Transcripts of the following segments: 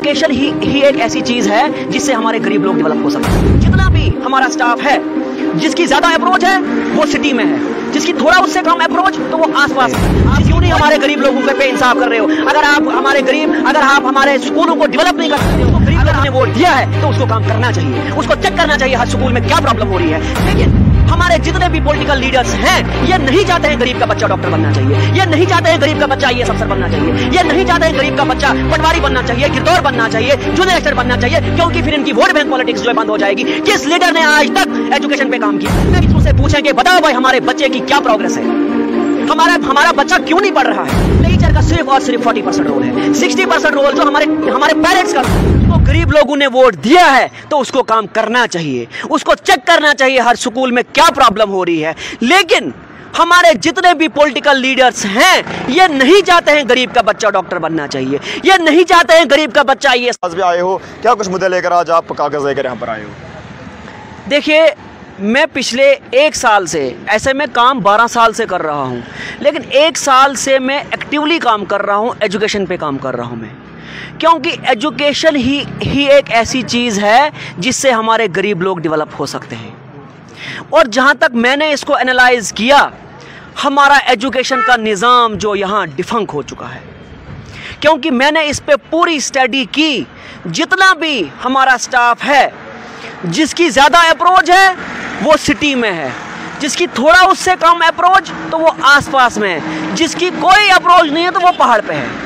Education ही एक ऐसी चीज है जिससे हमारे गरीब लोग डेवलप हो सकते हैं। जितना भी हमारा स्टाफ है, जिसकी ज्यादा अप्रोच है वो सिटी में है, जिसकी थोड़ा उससे कम अप्रोच तो वो आसपास है। आप क्यों नहीं हमारे गरीब लोगों पे इंसाफ कर रहे हो? अगर आप हमारे स्कूलों को डेवलप नहीं कर सकते हो तो गरीब लोगों ने वोट दिया है तो उसको काम करना चाहिए, उसको चेक करना चाहिए हर स्कूल में क्या प्रॉब्लम हो रही है। लेकिन हमारे जितने भी पॉलिटिकल लीडर्स हैं ये नहीं चाहते हैं गरीब का बच्चा डॉक्टर बनना चाहिए, ये नहीं चाहते हैं गरीब का बच्चा IAS अफसर बनना चाहिए, ये नहीं चाहते हैं गरीब का बच्चा पटवारी बनना चाहिए, गिरदौर बनना चाहिए, जूनियर एक्टर बनना चाहिए, क्योंकि फिर इनकी वोट बैंक पॉलिटिक्स जो है बंद हो जाएगी। किस लीडर ने आज तक एजुकेशन पे काम किया? मुझसे पूछेंगे बताओ भाई हमारे बच्चे की क्या प्रोग्रेस है, हमारा बच्चा क्यों नहीं पढ़ रहा है? टीचर का सिर्फ और सिर्फ 40% रोल है, 60% रोल जो हमारे पेरेंट्स का। तो गरीब लोगों ने वोट दिया है तो उसको काम करना चाहिए, उसको चेक करना चाहिए हर स्कूल में क्या प्रॉब्लम हो रही है। लेकिन हमारे जितने भी पॉलिटिकल लीडर्स हैं ये नहीं चाहते हैं गरीब का बच्चा डॉक्टर बनना चाहिए, ये नहीं चाहते हैं गरीब का बच्चा IAS। आज भी आए हो, क्या कुछ मुद्दे लेकर आज आप कागज लेकर यहाँ पर आए हो? देखिए, मैं पिछले 1 साल से, ऐसे में काम 12 साल से कर रहा हूँ, लेकिन 1 साल से मैं एक्टिवली काम कर रहा हूँ, एजुकेशन पे काम कर रहा हूँ मैं, क्योंकि एजुकेशन ही एक ऐसी चीज़ है जिससे हमारे गरीब लोग डेवलप हो सकते हैं। और जहाँ तक मैंने इसको एनालाइज किया, हमारा एजुकेशन का निज़ाम जो यहाँ डिफंक हो चुका है, क्योंकि मैंने इस पे पूरी स्टडी की। जितना भी हमारा स्टाफ है, जिसकी ज़्यादा अप्रोच है वो सिटी में है, जिसकी थोड़ा उससे कम अप्रोच तो वो आसपास में है, जिसकी कोई अप्रोच नहीं है तो वो पहाड़ पे है।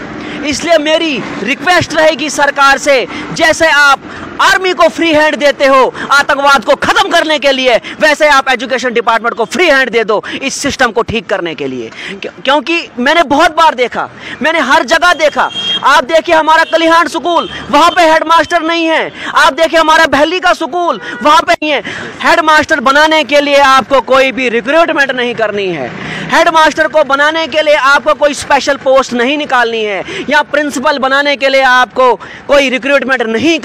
इसलिए मेरी रिक्वेस्ट रहेगी सरकार से, जैसे आप आर्मी को फ्री हैंड देते हो आतंकवाद को खत्म करने के लिए, वैसे आप एजुकेशन डिपार्टमेंट को फ्री हैंड दे दो इस सिस्टम को ठीक करने के लिए। क्योंकि मैंने बहुत बार देखा, मैंने हर जगह देखा। आप देखिए हमारा कलिहान स्कूल, वहाँ पे हेडमास्टर नहीं है। आप देखिए हमारा बहली का स्कूल, वहाँ पे नहीं है। हेडमास्टर बनाने के लिए आपको कोई भी रिक्रूटमेंट नहीं करनी है, हेडमास्टर को बनाने के लिए आपको कोई स्पेशल पोस्ट नहीं निकालनी है, या प्रिंसिपल बनाने के लिए आपको कोई रिक्रूटमेंट नहीं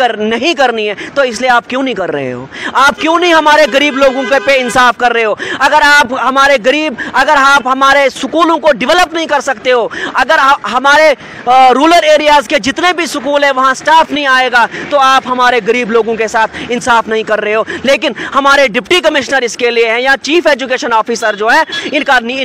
करनी है। तो इसलिए आप क्यों नहीं कर रहे हो? आप क्यों नहीं हमारे गरीब लोगों के पे इंसाफ कर रहे हो? अगर आप हमारे स्कूलों को डेवलप नहीं कर सकते हो, अगर हमारे रूरल एरियाज के जितने भी स्कूल है वहाँ स्टाफ नहीं आएगा, तो आप हमारे गरीब लोगों के साथ इंसाफ नहीं कर रहे हो। लेकिन हमारे डिप्टी कमिश्नर इसके लिए हैं, या चीफ एजुकेशन ऑफिसर जो है,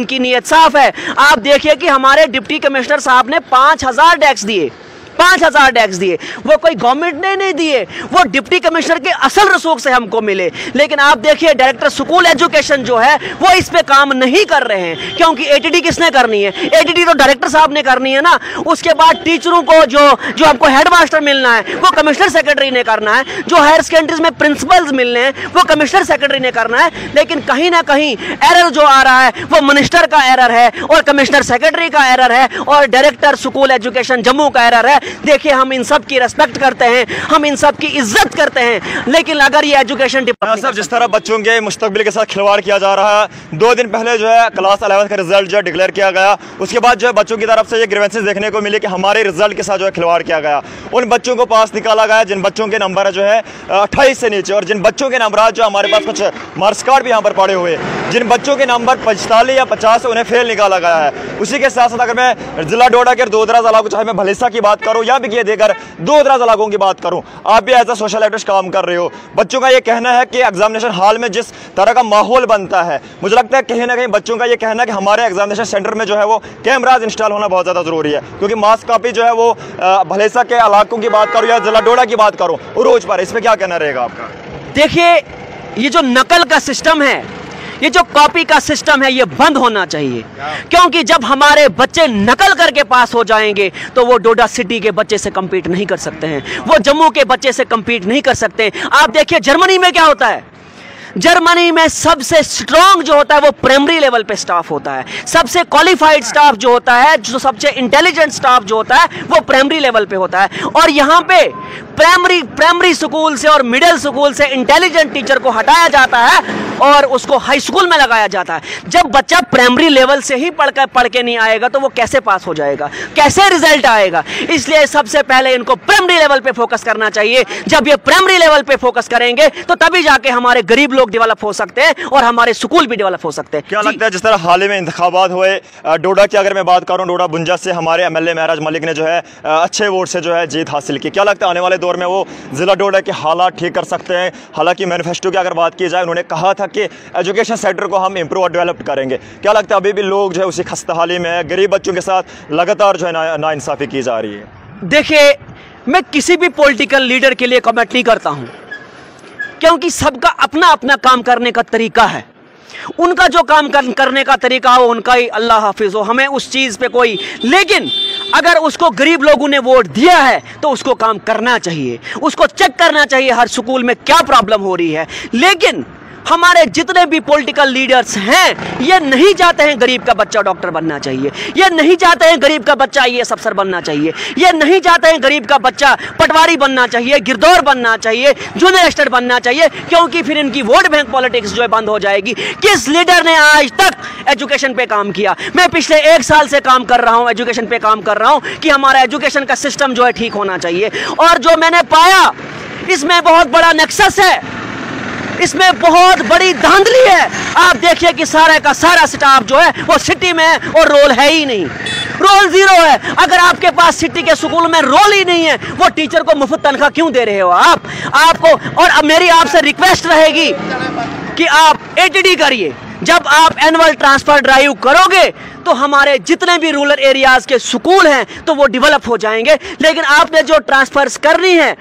इनकी नीयत साफ है। आप देखिए कि हमारे डिप्टी कमिश्नर साहब ने 5000 डेस्क दिए, 5000 डेस्क दिए। वो कोई गवर्नमेंट ने नहीं दिए, वो डिप्टी कमिश्नर के असल रसूख से हमको मिले। लेकिन आप देखिए डायरेक्टर स्कूल एजुकेशन जो है वो इस पे काम नहीं कर रहे हैं, क्योंकि ATD किसने करनी है? ATD तो डायरेक्टर साहब ने करनी है ना। उसके बाद टीचरों को जो हमको हेडमास्टर मिलना है वो कमिश्नर सेक्रेटरी ने करना है, जो हायर सेकेंडरीज में प्रिंसिपल्स मिलने हैं वो कमिश्नर सेक्रेटरी ने करना है। लेकिन कहीं ना कहीं एरर जो आ रहा है वो मिनिस्टर का एरर है, और कमिश्नर सेक्रेटरी का एरर है, और डायरेक्टर स्कूल एजुकेशन जम्मू का एरर है। देखिए, हम इन सब की रेस्पेक्ट करते हैं, हम इन सब की इज्जत करते हैं, लेकिन अगर ये एजुकेशन डिपार्टमेंट जिस तरह बच्चों के मुस्तकबिल के साथ खिलवाड़ किया जा रहा है, 2 दिन पहले जो है क्लास 11 का रिजल्ट जो है डिक्लेयर किया गया, उसके बाद जो है बच्चों की तरफ से ये ग्रीवेंसेस देखने को मिले कि हमारे रिजल्ट के साथ जो है खिलवाड़ किया गया। उन बच्चों को पास निकाला गया जिन बच्चों के नंबर जो है 28 से नीचे, और जिन बच्चों के नंबर जो हमारे पास कुछ मार्क्स कार्ड भी यहाँ पर पड़े हुए, जिन बच्चों के नंबर 45 या 50 उन्हें फेल निकाला गया है। उसी के साथ साथ अगर मैं जिला डोडा के दोदरा जिला को, चाहे मैं भलेसा की बात करूँ या भी देकर दोदरा जिला की बात करूं, आप भी एज अ सोशल एक्टिविस्ट काम कर रहे हो। बच्चों का ये कहना है कि एग्जामिनेशन हॉल में जिस तरह का माहौल बनता है, मुझे लगता है कहीं ना कहीं बच्चों का ये कहना है कि हमारे एग्जामिनेशन सेंटर में जो है वो कैमराज इंस्टॉल होना बहुत ज़्यादा जरूरी है, क्योंकि मास कॉपी जो है वो भलेसा के इलाकों की बात करूँ या जिला डोडा की बात करूँ रोज पर, इस पर क्या कहना रहेगा आपका? देखिए, ये जो नकल का सिस्टम है, ये जो कॉपी का सिस्टम है, ये बंद होना चाहिए। क्योंकि जब हमारे बच्चे नकल करके पास हो जाएंगे तो वो डोडा सिटी के बच्चे से compete नहीं कर सकते हैं, वो जम्मू के बच्चे से compete नहीं कर सकते। आप देखिए जर्मनी में क्या होता है, जर्मनी में सबसे स्ट्रॉन्ग जो होता है वो प्राइमरी लेवल पे स्टाफ होता है, सबसे क्वालिफाइड स्टाफ जो होता है, जो सबसे इंटेलिजेंट स्टाफ जो होता है वो प्राइमरी लेवल पे होता है। और यहाँ पे प्राइमरी स्कूल से और मिडिल स्कूल से इंटेलिजेंट टीचर को हटाया जाता है और उसको हाई स्कूल में लगाया जाता है। जब बच्चा प्राइमरी लेवल से ही पढ़ के नहीं आएगा तो वो कैसे पास हो जाएगा, कैसे रिजल्ट आएगा? इसलिए सबसे पहले इनको प्राइमरी लेवल पे फोकस करना चाहिए। जब ये प्राइमरी लेवल पे फोकस करेंगे तो तभी जाके हमारे गरीब लोग डेवलप हो सकते हैं और हमारे स्कूल भी डेवलप हो सकते हैं। क्या लगता है जिस तरह हाल ही में इंतखाबात हुए डोडा की, अगर मैं बात करूं, डोडा बुंजा से हमारे एमएलए महराज मलिक ने जो है अच्छे वोट से जो है जीत हासिल की, क्या लगता है आने वाले दौर में वो जिला डोडा के हालात ठीक कर सकते हैं? हालांकि मैनिफेस्टो की अगर बात की जाए, उन्होंने कहा था कि एजुकेशन सेक्टर को हम इंप्रूव और डेवलप करेंगे। क्या लगता है अभी भी लोग जो है उसी खस्ताहाली में है, गरीब बच्चों के साथ लगातार जो है नाइंसाफी की जा रही है? देखिए, मैं किसी भी पॉलिटिकल लीडर के लिए कमेंट नहीं करता हूं, क्योंकि सबका अपना अपना काम करने का तरीका है। उनका जो काम करने का तरीका हो उनका ही, अल्लाह हाफिज हो, हमें उस चीज़ पे कोई, लेकिन अगर उसको गरीब लोगों ने वोट दिया है तो उसको काम करना चाहिए, उसको चेक करना चाहिए हर स्कूल में क्या प्रॉब्लम हो रही है। लेकिन हमारे जितने भी पॉलिटिकल लीडर्स हैं ये नहीं चाहते हैं गरीब का बच्चा डॉक्टर बनना चाहिए, ये नहीं चाहते हैं गरीब का बच्चा आईएएस अफसर बनना चाहिए, ये नहीं चाहते हैं गरीब का बच्चा पटवारी बनना चाहिए, गिरदौर बनना चाहिए, जूनियर एस्टेट बनना चाहिए, क्योंकि फिर इनकी वोट बैंक पॉलिटिक्स जो है बंद हो जाएगी। किस लीडर ने आज तक एजुकेशन पे काम किया? मैं पिछले 1 साल से काम कर रहा हूं, एजुकेशन पे काम कर रहा हूं कि हमारा एजुकेशन का सिस्टम जो है ठीक होना चाहिए, और जो मैंने पाया इसमें बहुत बड़ा नेक्सस है, इसमें बहुत बड़ी धांधली है। आप देखिए कि सारा का सारा स्टाफ जो है वो सिटी में है और रोल है ही नहीं, रोल जीरो है। अगर आपके पास सिटी के स्कूल में रोल ही नहीं है, वो टीचर को मुफ्त तनख्वाह क्यों दे रहे हो आपको? और अब मेरी आपसे रिक्वेस्ट रहेगी कि आप एटीडी करिए। जब आप एनुअल ट्रांसफर ड्राइव करोगे तो हमारे जितने भी रूरल एरियाज के स्कूल हैं तो वो डेवलप हो जाएंगे। लेकिन आपने जो ट्रांसफर्स करनी है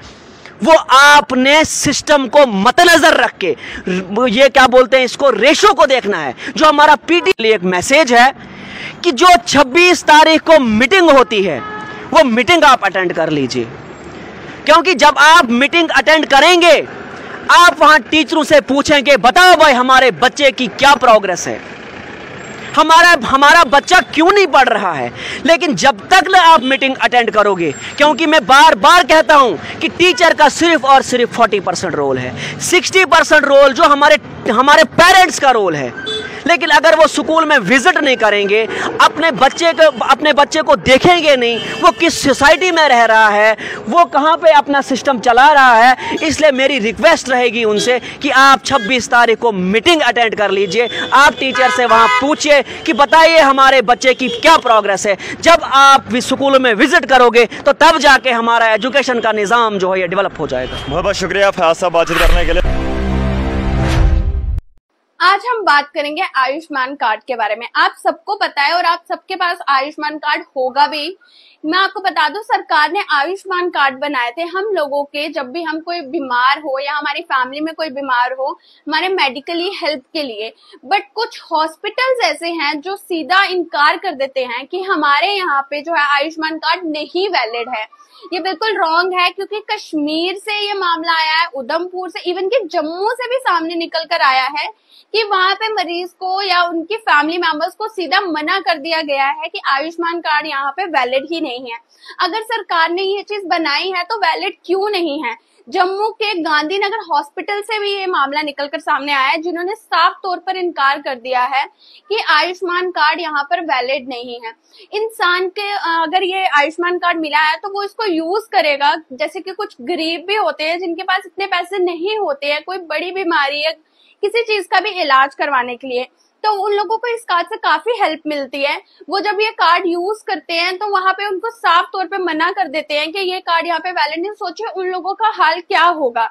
वो आपने सिस्टम को मद्देनजर रख के, ये क्या बोलते हैं इसको, रेशो को देखना है। जो हमारा पीटी लिए एक मैसेज है कि जो 26 तारीख को मीटिंग होती है वो मीटिंग आप अटेंड कर लीजिए, क्योंकि जब आप मीटिंग अटेंड करेंगे आप वहां टीचरों से पूछेंगे बताओ भाई हमारे बच्चे की क्या प्रोग्रेस है, हमारा बच्चा क्यों नहीं पढ़ रहा है। लेकिन जब तक ना आप मीटिंग अटेंड करोगे, क्योंकि मैं बार बार कहता हूं कि टीचर का सिर्फ और सिर्फ 40% रोल है, 60% रोल जो हमारे पेरेंट्स का रोल है। लेकिन अगर वो स्कूल में विजिट नहीं करेंगे, अपने बच्चे को देखेंगे नहीं, वो किस सोसाइटी में रह रहा है, वो कहाँ पे अपना सिस्टम चला रहा है, इसलिए मेरी रिक्वेस्ट रहेगी उनसे कि आप 26 तारीख को मीटिंग अटेंड कर लीजिए। आप टीचर से वहाँ पूछिए कि बताइए हमारे बच्चे की क्या प्रोग्रेस है। जब आप स्कूल में विजिट करोगे तो तब जाके हमारा एजुकेशन का निज़ाम जो है ये डेवलप हो जाएगा। बहुत बहुत शुक्रिया फयाज साहब बातचीत करने के लिए। आज हम बात करेंगे आयुष्मान कार्ड के बारे में। आप सबको पता है और आप सबके पास आयुष्मान कार्ड होगा भी। मैं आपको बता दूं, सरकार ने आयुष्मान कार्ड बनाए थे हम लोगों के, जब भी हम कोई बीमार हो या हमारी फैमिली में कोई बीमार हो, हमारे मेडिकली हेल्प के लिए। बट कुछ हॉस्पिटल्स ऐसे हैं जो सीधा इनकार कर देते हैं कि हमारे यहाँ पे जो है आयुष्मान कार्ड नहीं वैलिड है। ये बिल्कुल रॉन्ग है, क्योंकि कश्मीर से ये मामला आया है, उधमपुर से, इवन कि जम्मू से भी सामने निकल कर आया है कि वहां पे मरीज को या उनकी फैमिली मेंबर्स को सीधा मना कर दिया गया है कि आयुष्मान कार्ड यहाँ पे वैलिड ही नहीं है। अगर सरकार ने ये चीज बनाई है तो वैलिड क्यों नहीं है? जम्मू के गांधीनगर हॉस्पिटल से भी ये मामला निकलकर सामने आया है, जिन्होंने साफ तौर पर इनकार कर दिया है कि आयुष्मान कार्ड यहाँ पर वैलिड नहीं है। इंसान के अगर ये आयुष्मान कार्ड मिला है तो वो इसको यूज करेगा। जैसे कि कुछ गरीब भी होते हैं जिनके पास इतने पैसे नहीं होते हैं कोई बड़ी बीमारी है, किसी चीज का भी इलाज करवाने के लिए, तो उन लोगों को इस कार्ड से काफी हेल्प मिलती है। वो जब ये कार्ड यूज करते हैं तो वहां पे उनको साफ तौर पे मना कर देते हैं कि ये कार्ड यहाँ पे वैलिड नहीं। सोचिए उन लोगों का हाल क्या होगा।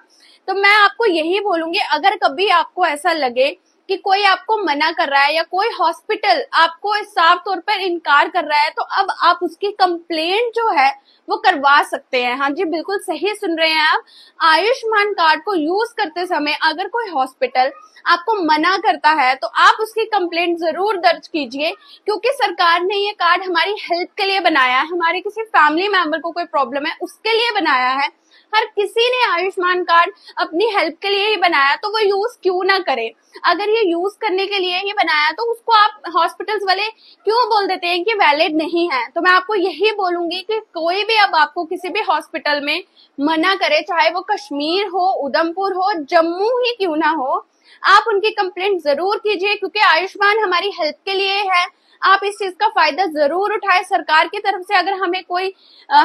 तो मैं आपको यही बोलूंगी, अगर कभी आपको ऐसा लगे कि कोई आपको मना कर रहा है या कोई हॉस्पिटल आपको साफ तौर पर इनकार कर रहा है, तो अब आप उसकी कंप्लेंट जो है वो करवा सकते हैं। हाँ जी, बिल्कुल सही सुन रहे हैं आप। आयुष्मान कार्ड को यूज करते समय अगर कोई हॉस्पिटल आपको मना करता है तो आप उसकी कंप्लेंट जरूर दर्ज कीजिए, क्योंकि सरकार ने ये कार्ड हमारी हेल्प के लिए बनाया है। हमारे किसी फैमिली मेंबर को कोई प्रॉब्लम है उसके लिए बनाया है। हर किसी ने आयुष्मान कार्ड अपनी हेल्प के लिए ही बनाया, तो वो यूज क्यों ना करे। अगर ये यूज करने के लिए ही बनाया तो उसको आप हॉस्पिटल्स वाले क्यों बोल देते हैं कि वैलिड नहीं है। तो मैं आपको यही बोलूंगी कि कोई भी अब आपको किसी भी हॉस्पिटल में मना करे, चाहे वो कश्मीर हो, उधमपुर हो, जम्मू ही क्यों ना हो, आप उनकी कंप्लेंट जरूर कीजिए, क्योंकि आयुष्मान हमारी हेल्प के लिए है। आप इस चीज का फायदा जरूर उठाएं। सरकार की तरफ से अगर हमें कोई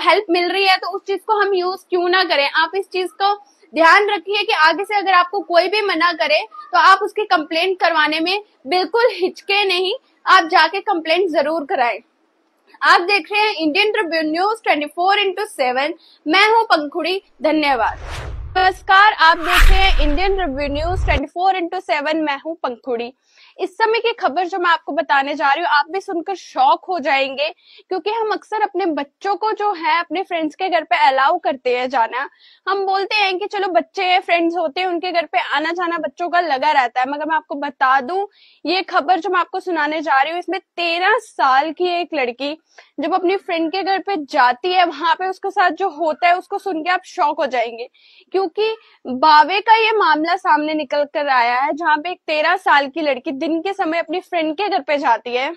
हेल्प मिल रही है तो उस चीज को हम यूज क्यों ना करें। आप इस चीज को ध्यान रखिए कि आगे से अगर आपको कोई भी मना करे तो आप उसकी कंप्लेंट करवाने में बिल्कुल हिचके नहीं, आप जाके कंप्लेंट जरूर कराएं। आप देख रहे हैं इंडियन ट्रिब्यून न्यूज 24/7। मैं हूं पंखुड़ी, धन्यवाद। नमस्कार, आप देख रहे हैं इंडियन ट्रिब्यून न्यूज 24/7। मैं हूं पंखुड़ी। इस समय की खबर जो मैं आपको बताने जा रही हूँ, आप भी सुनकर शॉक हो जाएंगे, क्योंकि हम अक्सर अपने बच्चों को जो है अपने फ्रेंड्स के घर पे अलाउ करते हैं जाना। हम बोलते हैं कि चलो बच्चे फ्रेंड्स होते हैं, उनके घर पे आना जाना बच्चों का लगा रहता है। मगर मैं आपको बता दूं, ये खबर जो मैं आपको सुनाने जा रही हूँ, इसमें 13 साल की एक लड़की जब अपनी फ्रेंड के घर पे जाती है, वहां पे उसके साथ जो होता है उसको सुन के आप शॉक हो जाएंगे। क्योंकि बावे का ये मामला सामने निकल कर आया है, जहां पे एक 13 साल की लड़की दिन के समय अपनी फ्रेंड के घर पे जाती है।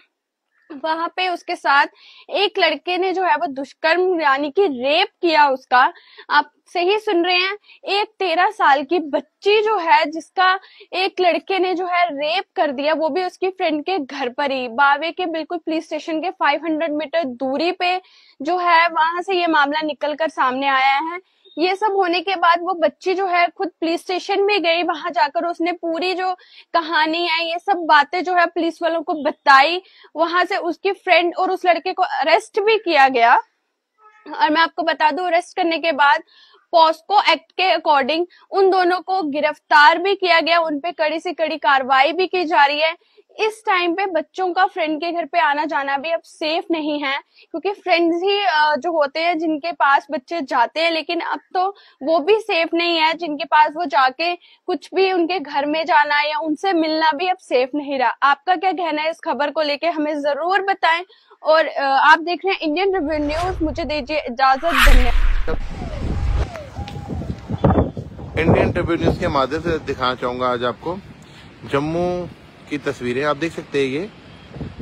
वहां पे उसके साथ एक लड़के ने जो है वो दुष्कर्म यानी कि रेप किया उसका। आप सही सुन रहे हैं, एक 13 साल की बच्ची जो है जिसका एक लड़के ने जो है रेप कर दिया, वो भी उसकी फ्रेंड के घर पर ही, बावे के बिल्कुल पुलिस स्टेशन के 500 मीटर दूरी पे जो है, वहां से ये मामला निकल कर सामने आया है। ये सब होने के बाद वो बच्ची जो है खुद पुलिस स्टेशन में गई, वहां जाकर उसने पूरी जो कहानी है, ये सब बातें जो है पुलिस वालों को बताई। वहां से उसकी फ्रेंड और उस लड़के को अरेस्ट भी किया गया। और मैं आपको बता दूं, अरेस्ट करने के बाद पॉस्को एक्ट के अकॉर्डिंग उन दोनों को गिरफ्तार भी किया गया, उनपे कड़ी से कड़ी कार्रवाई भी की जा रही है। इस टाइम पे बच्चों का फ्रेंड के घर पे आना जाना भी अब सेफ नहीं है, क्योंकि फ्रेंड्स ही जो होते हैं जिनके पास बच्चे जाते हैं, लेकिन अब तो वो भी सेफ नहीं है जिनके पास वो जाके कुछ भी उनके घर में जाना या उनसे मिलना भी अब सेफ नहीं रहा। आपका क्या कहना है इस खबर को लेके, हमें जरूर बताएं। और आप देख रहे हैं इंडियन ट्रिब्यून न्यूज, मुझे दीजिए इजाजत, धन्यवाद। इंडियन ट्रिब्यून न्यूज के माध्यम से दिखाना चाहूंगा आज आपको जम्मू की तस्वीरें। आप देख सकते हैं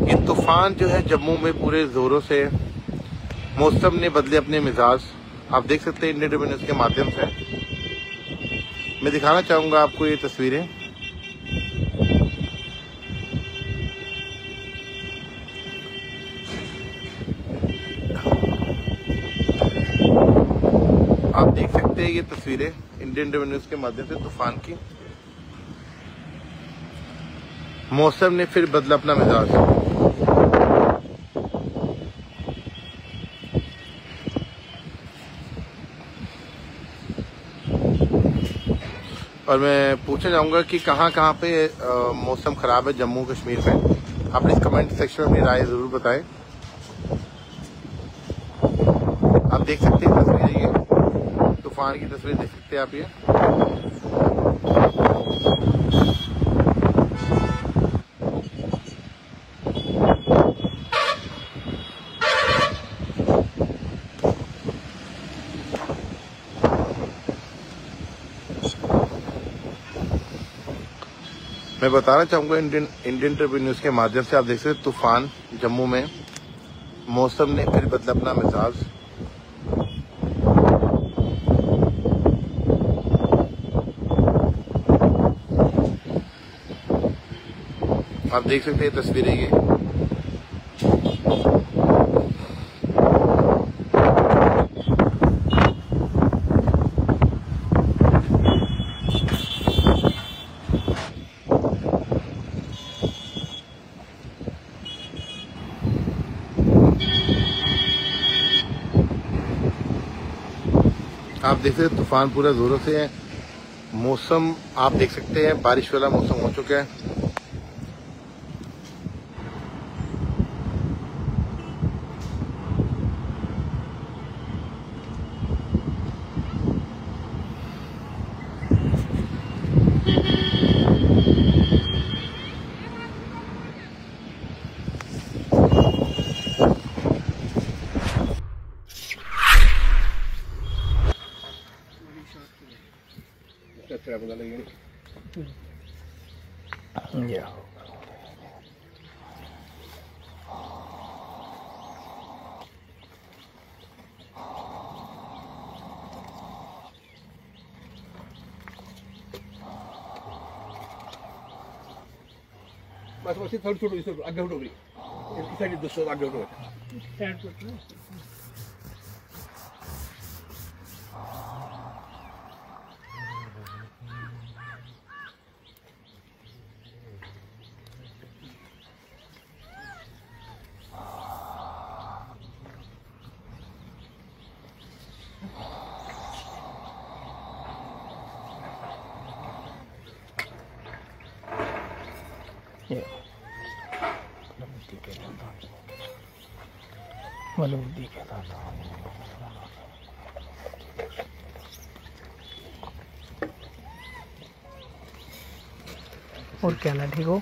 ये तूफान जो है जम्मू में पूरे जोरों से, मौसम ने बदले अपने मिजाज। आप देख सकते हैं इंडियन ट्रिब्यून न्यूज के माध्यम से मैं दिखाना चाहूंगा आपको ये तस्वीरें। आप देख सकते हैं ये तस्वीरें इंडियन ट्रिब्यून न्यूज के माध्यम से तूफान की। मौसम ने फिर बदला अपना मिजाज। और मैं पूछना चाहूंगा कि कहाँ पे मौसम खराब है जम्मू कश्मीर में। आप प्लीज कमेंट सेक्शन में अपनी राय जरूर बताएं। आप देख सकते हैं तस्वीरें, ये तूफान की तस्वीर देख सकते हैं आप ये। मैं बताना चाहूंगा इंडियन ट्रिब्यून न्यूज के माध्यम से, आप देख सकते हैं तूफान जम्मू में, मौसम ने फिर बदला अपना मिजाज। आप देख सकते हैं तस्वीरें ये। आप देख सकते हैं तूफान पूरा जोरों से है। मौसम आप देख सकते हैं बारिश वाला मौसम हो चुका है। Yeah. बस वैसे थोड़ी छोटो इसको आगे उठो गई इस साइड दोस्तों आगे उठो साइड को और क्या ना ठीक हो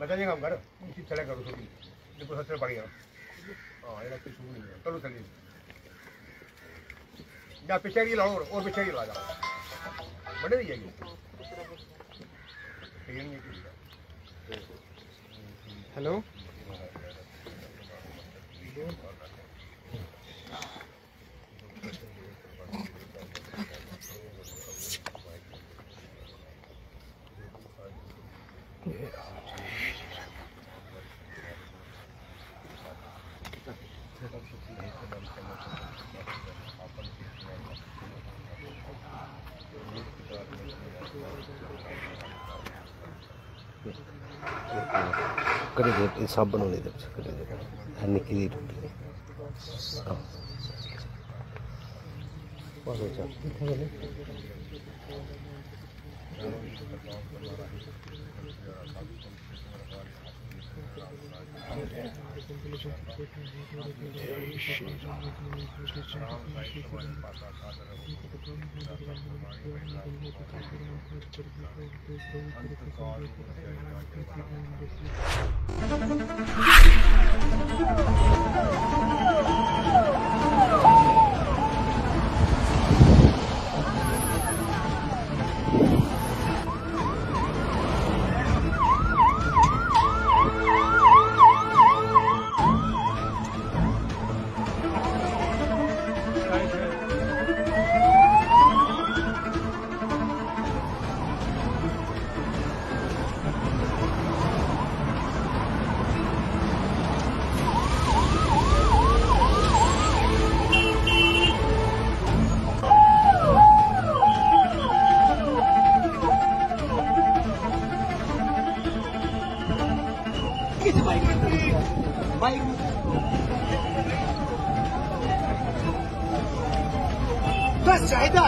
बताइए काम कर इसी चले करो थोड़ी देखो सत्तर पड़ गया हाँ ये लगती शुरू नहीं है चलो चलिए या पीछे की लाओ और पीछे की ला जाओ बड़े नहीं जाएगी हेलो करेंगे सब बनाने दे निकी बस चाहता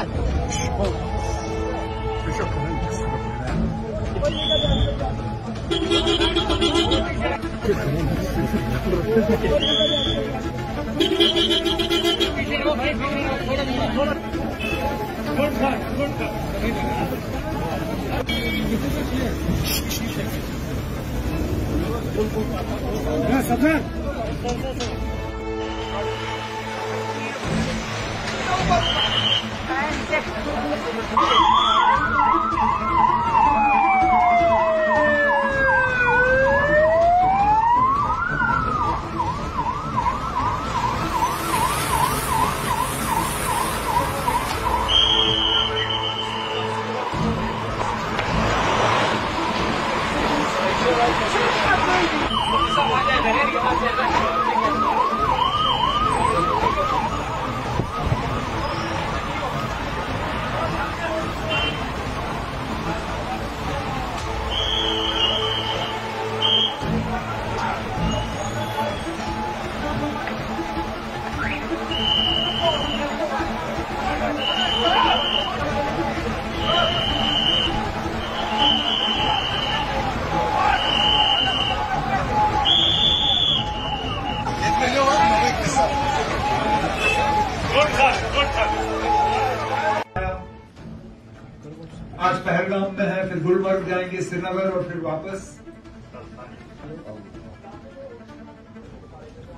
आज पहलगाम में है, फिर गुलमर्ग जाएंगे, श्रीनगर और फिर वापस।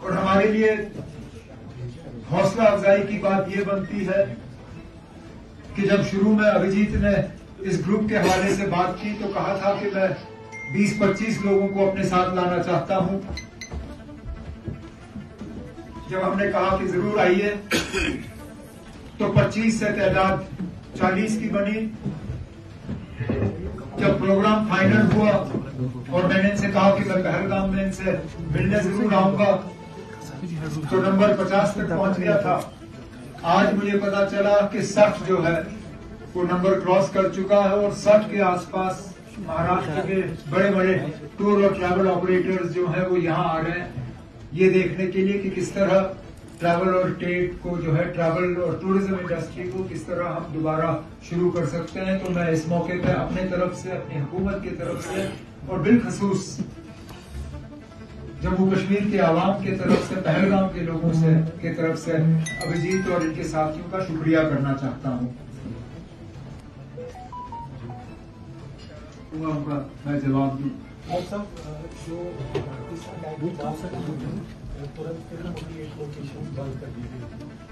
और हमारे लिए हौसला अफजाई की बात यह बनती है कि जब शुरू में अभिजीत ने इस ग्रुप के हवाले से बात की तो कहा था कि मैं 20-25 लोगों को अपने साथ लाना चाहता हूं। जब हमने कहा कि जरूर आइए तो 25 से तादाद 40 की बनी। जब प्रोग्राम फाइनल हुआ और मैंने इनसे कहा कि मैं पहलगाम में इनसे मिलने जरूर आऊंगा तो नंबर 50 तक पहुंच गया था। आज मुझे पता चला कि 60 जो है वो नंबर क्रॉस कर चुका है और 60 के आसपास महाराष्ट्र के बड़े बड़े टूर और ट्रैवल ऑपरेटर्स जो हैं वो यहाँ आ रहे हैं ये देखने के लिए कि किस तरह ट्रैवल और स्टेट को जो है ट्रैवल और टूरिज्म इंडस्ट्री को किस तरह हम दोबारा शुरू कर सकते हैं। तो मैं इस मौके पे अपने तरफ से, अपनी हुकूमत की तरफ से और बिलखसूस जम्मू कश्मीर के आवाम के तरफ से, पहलगाम के लोगों से की तरफ से अभिजीत और इनके साथियों का शुक्रिया करना चाहता हूँ। मैं जवाब दूं।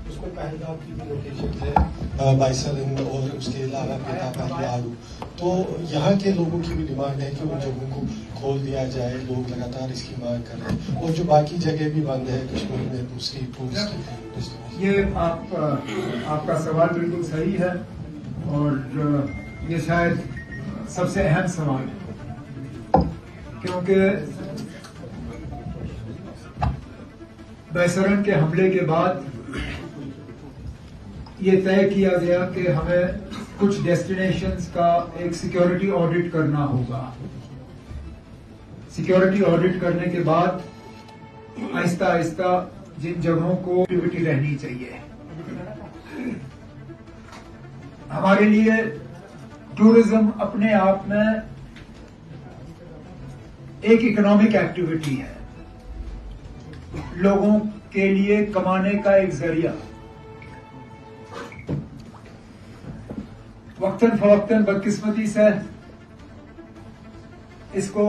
उसको पहलगाम की भी लोकेशन है, बाइसर और उसके अलावा आलू। तो यहाँ के लोगों की भी डिमांड है कि उन जगहों को खोल दिया जाए, लोग लगातार इसकी मांग कर रहे हैं, और जो बाकी जगह भी बंद है कश्मीर में दूसरी टूरिस्ट। ये आपका सवाल बिल्कुल सही है और ये शायद सबसे अहम सवाल है, क्योंकि बैसरन के हमले के बाद ये तय किया गया कि हमें कुछ डेस्टिनेशंस का एक सिक्योरिटी ऑडिट करना होगा। सिक्योरिटी ऑडिट करने के बाद आहिस्ता आहिस्ता जिन जगहों को एक्टिविटी रहनी चाहिए। हमारे लिए टूरिज्म अपने आप में एक इकोनॉमिक एक्टिविटी है, लोगों के लिए कमाने का एक जरिया। वक्तन फवक्तन बदकिस्मती से इसको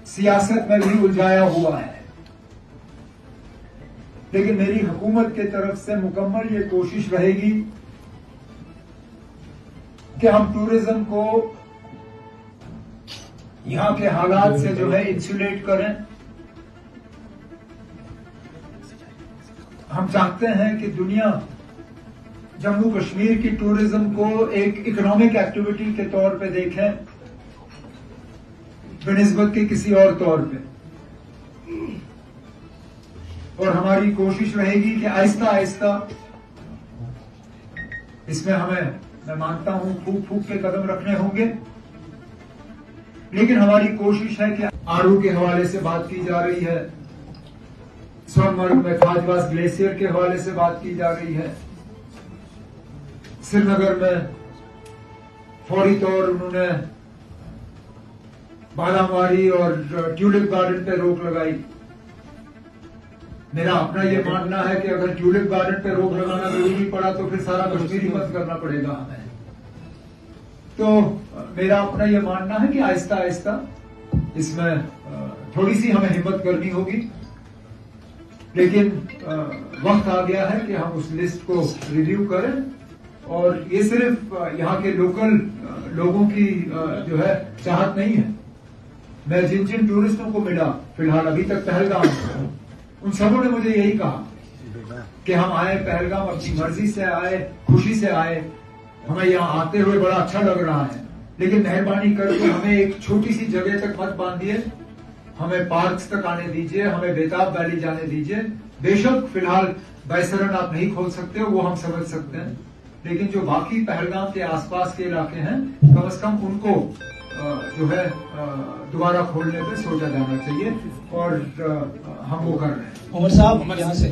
सियासत में भी उलझाया हुआ है, लेकिन मेरी हुकूमत की तरफ से मुकम्मल ये कोशिश रहेगी कि हम टूरिज्म को यहां के हालात से जो है इंसुलेट करें। हम चाहते हैं कि दुनिया जम्मू कश्मीर की टूरिज्म को एक इकोनॉमिक एक्टिविटी के तौर पे देखें बनिस्बत के किसी और तौर पे, और हमारी कोशिश रहेगी कि आहिस्ता आहिस्ता इसमें मैं मानता हूं फूक फूक के कदम रखने होंगे, लेकिन हमारी कोशिश है कि आरू के हवाले से बात की जा रही है, सोनमर्ग में खाजवास ग्लेशियर के हवाले से बात की जा रही है, श्रीनगर में फौरी तौर उन्होंने बालामारी और ट्यूलिप गार्डन पे रोक लगाई। मेरा अपना ये मानना है कि अगर ट्यूलिप गार्डन पे रोक लगाना जरूरी पड़ा तो फिर सारा कश्मीर ही बंद करना पड़ेगा हमें। तो मेरा अपना ये मानना है कि आहिस्ता आहिस्ता इसमें थोड़ी सी हमें हिम्मत करनी होगी, लेकिन वक्त आ गया है कि हम उस लिस्ट को रिव्यू करें, और ये सिर्फ यहाँ के लोकल लोगों की जो है चाहत नहीं है। मैं जिन जिन टूरिस्टों को मिला फिलहाल अभी तक पहलगाम, उन सबों ने मुझे यही कहा कि हम आए पहलगाम, अपनी मर्जी से आए, खुशी से आए, हमें यहाँ आते हुए बड़ा अच्छा लग रहा है, लेकिन मेहरबानी करके हमें एक छोटी सी जगह तक मत बांधिए, हमें पार्क्स तक आने दीजिए, हमें बेताब वैली जाने दीजिए। बेशक फिलहाल बैसरन आप नहीं खोल सकते, वो हम समझ सकते हैं, लेकिन जो बाकी पहलगाम के आसपास के इलाके हैं कम से कम उनको जो है दोबारा खोलने पे सोचा जाना चाहिए, और हम वो कर रहे हैं। उमर साहब यहाँ से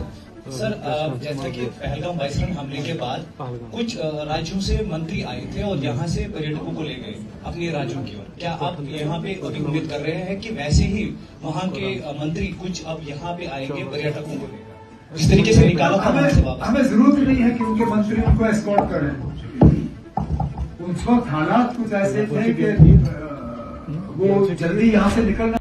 सर, जैसा कि पहलगाम बैसरन हमले के बाद कुछ राज्यों से मंत्री आए थे और यहाँ से पर्यटकों को ले गए अपने राज्यों की ओर, क्या आप यहाँ पे अभी उम्मीद कर रहे हैं कि वैसे ही वहाँ के मंत्री कुछ अब यहाँ पे आएंगे पर्यटकों को लेकर, इस तरीके से निकाला था? हमें जरूरत नहीं है कि उनके मंत्री उनको एस्कॉर्ट करें। उस वक्त हालात कुछ ऐसे थे कि वो जल्दी यहाँ से निकलना।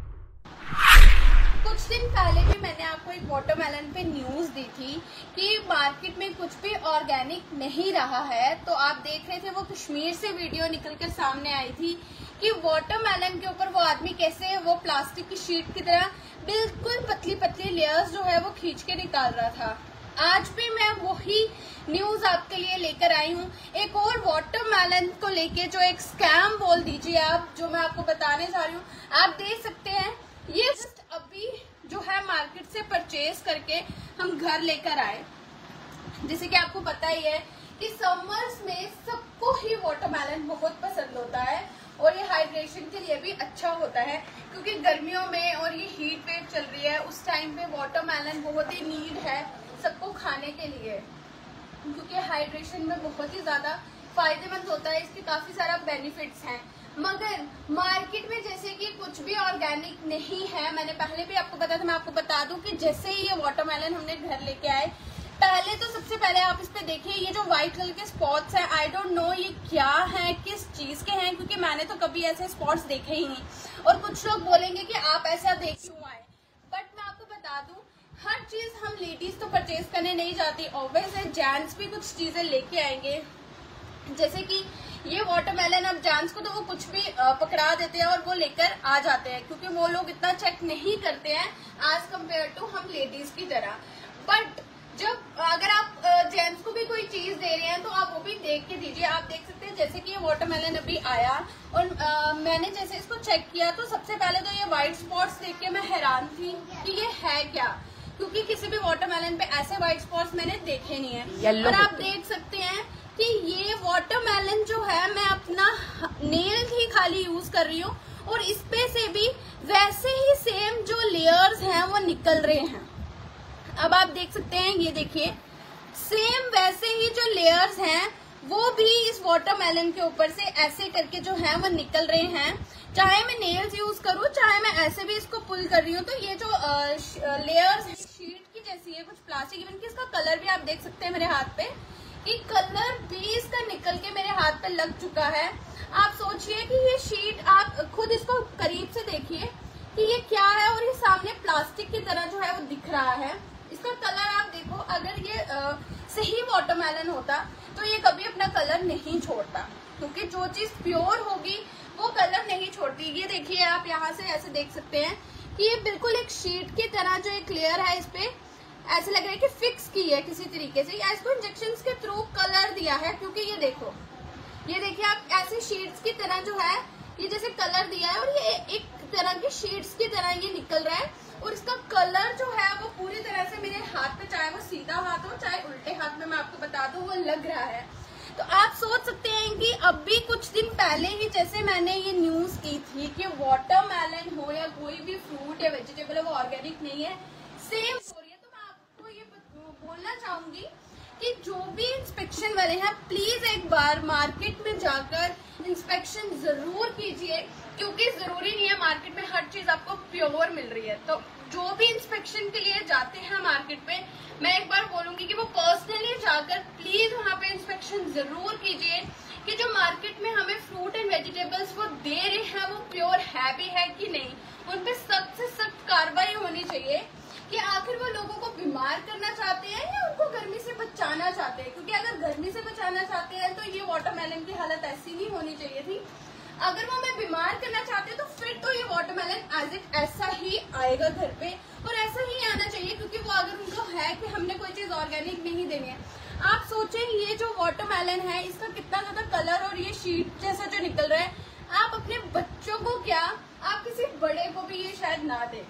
कुछ दिन पहले भी मैंने आपको एक वाटरमेलन पे न्यूज दी थी कि मार्केट में कुछ भी ऑर्गेनिक नहीं रहा है, तो आप देख रहे थे वो कश्मीर से वीडियो निकलकर सामने आई थी कि वाटरमेलन के ऊपर वो आदमी कैसे वो प्लास्टिक की शीट की तरह बिल्कुल पतली पतली लेयर्स जो है वो खींच के निकाल रहा था। आज भी मैं वही न्यूज आपके लिए लेकर आई हूँ, एक और वाटरमेलन को लेके जो एक स्कैम बोल दीजिए आप, जो मैं आपको बताने जा रही हूँ। आप देख सकते हैं ये जस्ट अभी जो है मार्केट से परचेज करके हम घर लेकर आए। जैसे कि आपको पता ही है कि समर्स में सबको ही वाटरमेलन बहुत पसंद होता है, और ये हाइड्रेशन के लिए भी अच्छा होता है, क्योंकि गर्मियों में और ये हीट वेव चल रही है उस टाइम पे वाटरमेलन बहुत ही नीड है सबको खाने के लिए, क्योंकि हाइड्रेशन में बहुत ही ज्यादा फायदेमंद होता है, इसके काफी सारा बेनिफिट्स हैं। मगर मार्केट में जैसे कि कुछ भी ऑर्गेनिक नहीं है, मैंने पहले भी आपको बताया था, मैं आपको बता दूं कि जैसे ही ये वाटरमेलन हमने घर लेके आए, पहले तो सबसे पहले आप इस पे देखिए ये जो व्हाइट कलर के स्पॉट्स हैं, आई डोंट नो ये क्या है, किस चीज के हैं, क्योंकि मैंने तो कभी ऐसे स्पॉट्स देखे ही नहीं। और कुछ लोग बोलेंगे कि आप ऐसा देख क्यों आए, बट मैं आपको बता दूं हर चीज हम लेडीज तो परचेज करने नहीं जाती, ऑब्वियस है जेंट्स भी कुछ चीजें लेके आएंगे। जैसे कि ये वाटरमेलन अब जेंट्स को तो वो कुछ भी पकड़ा देते हैं और वो लेकर आ जाते हैं, क्योंकि वो लोग इतना चेक नहीं करते हैं एज कम्पेयर टू हम लेडीज की तरह। बट जब अगर आप जेंट्स को भी कोई चीज दे रहे हैं तो आप वो भी देख के दीजिए। आप देख सकते हैं जैसे कि ये वाटरमेलन अभी आया और मैंने जैसे इसको चेक किया तो सबसे पहले तो ये व्हाइट स्पॉट्स देख के मैं हैरान थी कि ये है क्या, क्योंकि किसी भी वाटरमेलन पे ऐसे व्हाइट स्पॉट्स मैंने देखे नहीं है। और आप देख सकते हैं कि ये वाटरमेलन जो है मैं अपना नेल ही खाली यूज कर रही हूँ और इस पे से भी वैसे ही सेम जो लेयर्स हैं वो निकल रहे हैं। अब आप देख सकते हैं, ये देखिए सेम वैसे ही जो लेयर्स हैं वो भी इस वाटरमेलन के ऊपर से ऐसे करके जो है वो निकल रहे हैं। चाहे मैं नेल्स यूज करूं चाहे मैं ऐसे भी इसको पुल कर रही हूँ तो ये जो लेयर्स हैं शीट की जैसी है, कुछ प्लास्टिक, इवन कि इसका कलर भी आप देख सकते हैं मेरे हाथ पे कि कलर भी इसका निकल के मेरे हाथ पे लग चुका है। आप सोचिए कि ये शीट, आप खुद इसको करीब से देखिए कि ये क्या है और ये सामने प्लास्टिक की तरह जो है वो दिख रहा है। इसका कलर आप देखो, अगर ये सही वाटरमेलन होता तो ये कभी अपना कलर नहीं छोड़ता, क्योंकि जो चीज प्योर होगी वो कलर नहीं छोड़ती। ये देखिए आप यहाँ से ऐसे देख सकते हैं कि ये बिल्कुल एक शीट की तरह जो एक लेयर है इस पे ऐसे लग रहा है कि फिक्स की है किसी तरीके से, या इसको इंजेक्शन के थ्रू कलर दिया है। क्योंकि ये देखो, ये देखिए आप ऐसे शीट्स की तरह जो है ये जैसे कलर दिया है और ये एक तरह की शीट्स की तरह ये निकल रहा है और इसका कलर जो है वो पूरी तरह से मेरे हाथ पे, चाहे वो सीधा हाथ हो चाहे उल्टे हाथ में, मैं आपको बता दूं वो लग रहा है। तो आप सोच सकते हैं कि अभी कुछ दिन पहले ही जैसे मैंने ये न्यूज की थी कि वाटरमेलन हो या कोई भी फ्रूट या वेजिटेबल वो ऑर्गेनिक नहीं है, सेम हो रही है। तो मैं आपको ये बोलना चाहूंगी कि जो भी इंस्पेक्शन वाले हैं प्लीज एक बार मार्केट में जाकर इंस्पेक्शन जरूर कीजिए, क्योंकि जरूरी नहीं है मार्केट में हर चीज आपको प्योर मिल रही है। तो जो भी इंस्पेक्शन के लिए जाते हैं मार्केट में, मैं एक बार बोलूंगी कि वो पर्सनली जाकर प्लीज वहाँ पे इंस्पेक्शन जरूर कीजिए कि जो मार्केट में हमें फ्रूट एंड वेजिटेबल्स वो दे रहे हैं वो प्योर है भी है कि नहीं। उन पे सख्त से सख्त कार्रवाई होनी चाहिए कि आखिर वो लोगों को बीमार करना चाहते हैं या उनको गर्मी से बचाना चाहते हैं। क्योंकि अगर गर्मी से बचाना चाहते हैं तो ये वाटरमेलन की हालत ऐसी नहीं होनी चाहिए थी। अगर वो हमें बीमार करना चाहते हैं तो फिर तो ये वाटरमेलन एज इट ऐसा ही आएगा घर पे और ऐसा ही आना चाहिए, क्योंकि वो अगर उनको है कि हमने कोई चीज ऑर्गेनिक नहीं देनी है। आप सोचें ये जो वाटरमेलन है इसका कितना ज्यादा कलर और ये शीट जैसा जो निकल रहा है, आप अपने बच्चों को क्या, आप किसी बड़े को भी ये शायद ना दें,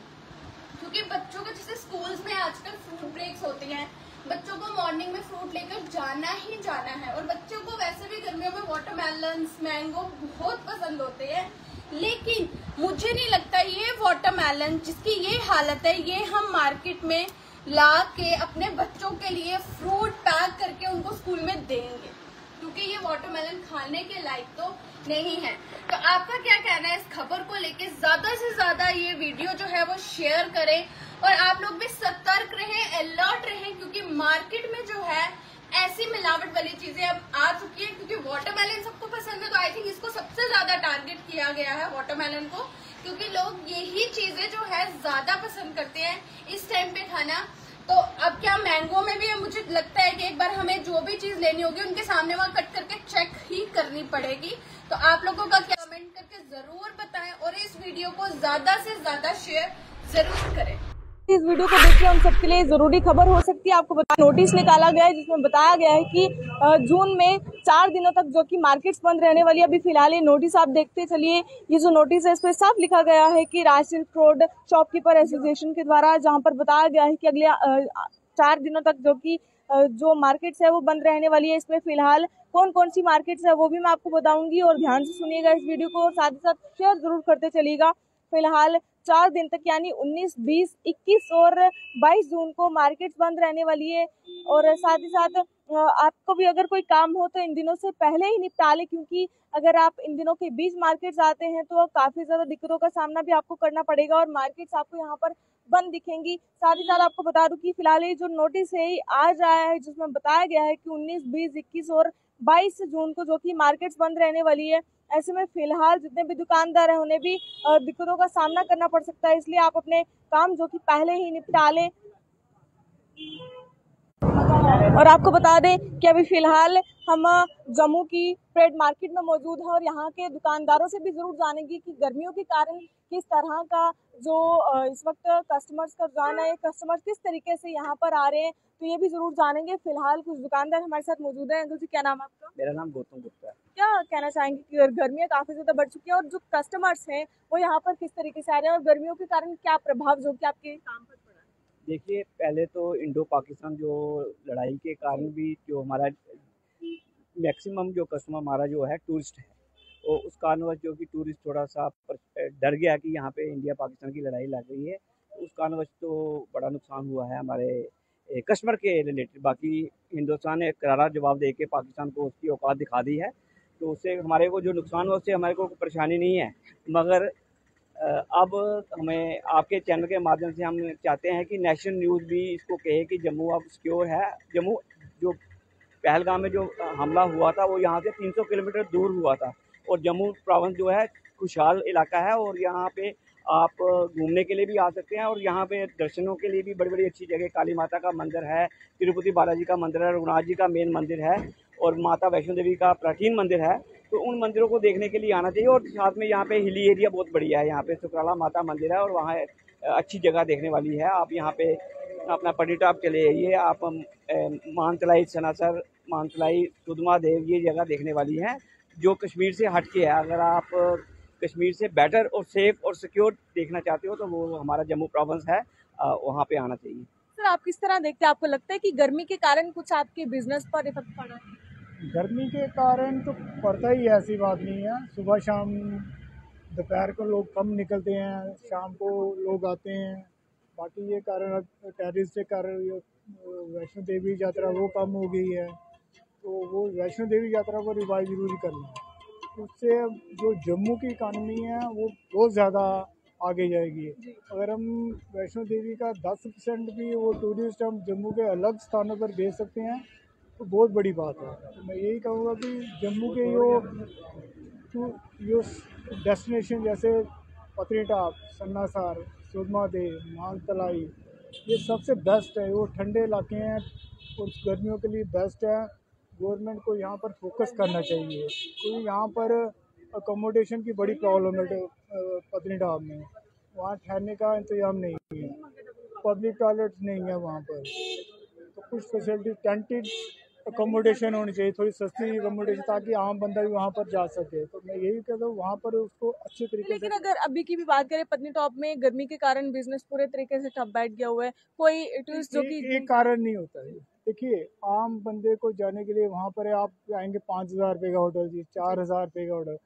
क्योंकि बच्चों को जैसे स्कूल्स में आजकल फ्रूट ब्रेक्स होती हैं, बच्चों को मॉर्निंग में फ्रूट लेकर जाना ही जाना है और बच्चों को वैसे भी गर्मियों में वाटरमेलन्स, मैंगो बहुत पसंद होते हैं। लेकिन मुझे नहीं लगता ये वाटरमेलन जिसकी ये हालत है ये हम मार्केट में ला के अपने बच्चों के लिए फ्रूट पैक करके उनको स्कूल में देंगे, क्योंकि ये वाटरमेलन खाने के लायक तो नहीं है। तो आपका क्या कहना है इस खबर को लेके? ज्यादा से ज्यादा ये वीडियो जो है वो शेयर करें और आप लोग भी सतर्क रहें, अलर्ट रहें, क्योंकि मार्केट में जो है ऐसी मिलावट वाली चीजें अब आ चुकी है। क्योंकि वाटरमेलन सबको पसंद है तो आई थिंक इसको सबसे ज्यादा टारगेट किया गया है वाटरमेलन को, क्योंकि लोग यही चीजें जो है ज्यादा पसंद करते हैं इस टाइम पे खाना। तो अब क्या मैंगो में भी मुझे लगता है कि एक बार हमें जो भी चीज लेनी होगी उनके सामने वहाँ कट करके चेक ही करनी पड़ेगी। तो आप लोगों का क्या कमेंट करके जरूर बताएं और इस वीडियो को ज्यादा से ज्यादा शेयर जरूर करें। इस वीडियो को देखिए, हम सबके लिए जरूरी खबर हो सकती है। आपको नोटिस निकाला गया है जिसमें बताया गया है कि जून में 4 दिनों तक जो कि मार्केट्स बंद रहने वाली है। अभी फिलहाल ये नोटिस आप देखते चलिए, ये जो नोटिस है इस पर साफ लिखा गया है कि राष्ट्रीय रोड शॉपकीपर एसोसिएशन के द्वारा, जहां पर बताया गया है कि अगले 4 दिनों तक जो कि जो मार्केट्स है वो बंद रहने वाली है। इसमें फिलहाल कौन कौन सी मार्केट्स है वो भी मैं आपको बताऊंगी और ध्यान से सुनिएगा इस वीडियो को और साथ ही साथ शेयर जरूर करते चलिएगा। फिलहाल 4 दिन तक यानी 19, 20, 21 और 22 जून को मार्केट्स बंद रहने वाली है। और साथ ही साथ आपको भी अगर कोई काम हो तो इन दिनों से पहले ही निपटा ले, क्योंकि अगर आप इन दिनों के बीच मार्केट्स आते हैं तो काफी ज्यादा दिक्कतों का सामना भी आपको करना पड़ेगा और मार्केट्स आपको यहाँ पर बंद दिखेंगी। साथ ही साथ आपको बता दूं कि फिलहाल ये जो नोटिस है आज आया है जिसमें बताया गया है कि 19, 20, 21 और 22 जून को जो कि मार्केट्स बंद रहने वाली है। ऐसे में फिलहाल जितने भी दुकानदार हैं उन्हें भी दिक्कतों का सामना करना पड़ सकता है, इसलिए आप अपने काम जो कि पहले ही निपटा लें। और आपको बता दें कि अभी फिलहाल हम जम्मू की ट्रेड मार्केट में मौजूद हैं और यहाँ के दुकानदारों से भी जरूर जानेंगे कि गर्मियों के कारण किस तरह का जो इस वक्त कस्टमर्स का रुझान है, कस्टमर्स किस तरीके से यहाँ पर आ रहे हैं, तो ये भी जरूर जानेंगे। फिलहाल कुछ दुकानदार हमारे साथ मौजूद हैं। अंकल जी, क्या नाम है आपका? मेरा नाम गौतम गुप्ता है। क्या कहना चाहेंगे कि गर्मियाँ काफी ज्यादा बढ़ चुकी हैं और जो कस्टमर्स हैं वो यहाँ पर किस तरीके से आ रहे हैं और गर्मियों के कारण क्या प्रभाव जो कि आपके काम पर पड़ा है? देखिए, पहले तो इंडो पाकिस्तान जो लड़ाई के कारण भी जो हमारा मैक्सिमम जो कस्टमर हमारा जो है टूरिस्ट है, और उस कारणवश जो कि टूरिस्ट थोड़ा सा डर गया कि यहाँ पे इंडिया पाकिस्तान की लड़ाई लग रही है, उस कारणवश तो बड़ा नुकसान हुआ है हमारे कस्टमर के रिलेटेड। बाकी हिंदुस्तान ने करारा जवाब दे के पाकिस्तान को उसकी औकात दिखा दी है, तो उससे हमारे को जो नुकसान हुआ उससे हमारे को परेशानी नहीं है। मगर अब हमें आपके चैनल के माध्यम से हम चाहते हैं कि नेशनल न्यूज़ भी इसको कहे कि जम्मू अब सिक्योर है। जम्मू जो पहलगाम में जो हमला हुआ था वो यहाँ से 300 किलोमीटर दूर हुआ था, और जम्मू प्रोविंस जो है खुशहाल इलाका है, और यहाँ पे आप घूमने के लिए भी आ सकते हैं, और यहाँ पे दर्शनों के लिए भी बड़ी बड़ी अच्छी जगह, काली माता का मंदिर है, तिरुपति बालाजी का मंदिर है, रघुनाथ जी का मेन मंदिर है, और माता वैष्णो देवी का प्राचीन मंदिर है। तो उन मंदिरों को देखने के लिए आना चाहिए। और साथ में यहाँ पे हिली एरिया बहुत बढ़िया है, यहाँ पे सुकराला माता मंदिर है और वहाँ अच्छी जगह देखने वाली है। आप यहाँ पे अपना पटनीटॉप चले जाइए, आप मानतलाई, सनासर, मानतलाई, सुधमा देव, ये जगह देखने वाली हैं जो कश्मीर से हट के है। अगर आप कश्मीर से बेटर और सेफ और सिक्योर देखना चाहते हो तो वो हमारा जम्मू प्रोविंस है, वहाँ पे आना चाहिए। सर, आप किस तरह देखते हैं? आपको लगता है कि गर्मी के कारण कुछ आपके बिजनेस पर इफेक्ट पड़ा है? गर्मी के कारण तो पड़ता ही है, ऐसी बात नहीं है। सुबह शाम दोपहर को लोग कम निकलते हैं, शाम को लोग आते हैं। बाकी ये कारण टेररिस्ट के कारण वैष्णो देवी यात्रा वो कम हो गई है, तो वो वैष्णो देवी यात्रा को रिवाइव जरूरी करना है। उससे जो जम्मू की इकानमी है वो बहुत ज़्यादा आगे जाएगी। अगर हम वैष्णो देवी का 10% भी वो टूरिस्ट हम जम्मू के अलग स्थानों पर भेज सकते हैं तो बहुत बड़ी बात है। तो मैं यही कहूँगा कि जम्मू के यो डेस्टिनेशन जैसे पत्नीटॉप, सन्नासर, सुधमा देव, मानतलाई, ये सबसे बेस्ट है। वो ठंडे इलाके हैं और गर्मियों के लिए बेस्ट है। गवर्नमेंट को यहाँ पर फोकस करना चाहिए, क्योंकि यहाँ पर अकोमोडेशन की बड़ी प्रॉब्लम है। पत्नीटॉप में वहाँ ठहरने का इंतजाम नहीं है, पब्लिक टॉयलेट्स नहीं है वहाँ पर, तो कुछ फैसिलिटी टेंटेड अकोमोडेशन होनी चाहिए, थोड़ी सस्ती अकोमोडेशन, ताकि आम बंदा भी वहाँ पर जा सके। तो मैं यही कहता हूँ वहाँ पर उसको अच्छे तरीके से। लेकिन अगर अभी की भी बात करें, पत्नीटॉप में गर्मी के कारण बिजनेस पूरे तरीके से ठप बैठ गया हुआ है। कोई टूरिस्ट जो कि एक कारण नहीं होता है। देखिए, आम बंदे को जाने के लिए वहाँ पर आप आएंगे 5,000 रुपये का होटल, जी 4,000 रुपये का होटल,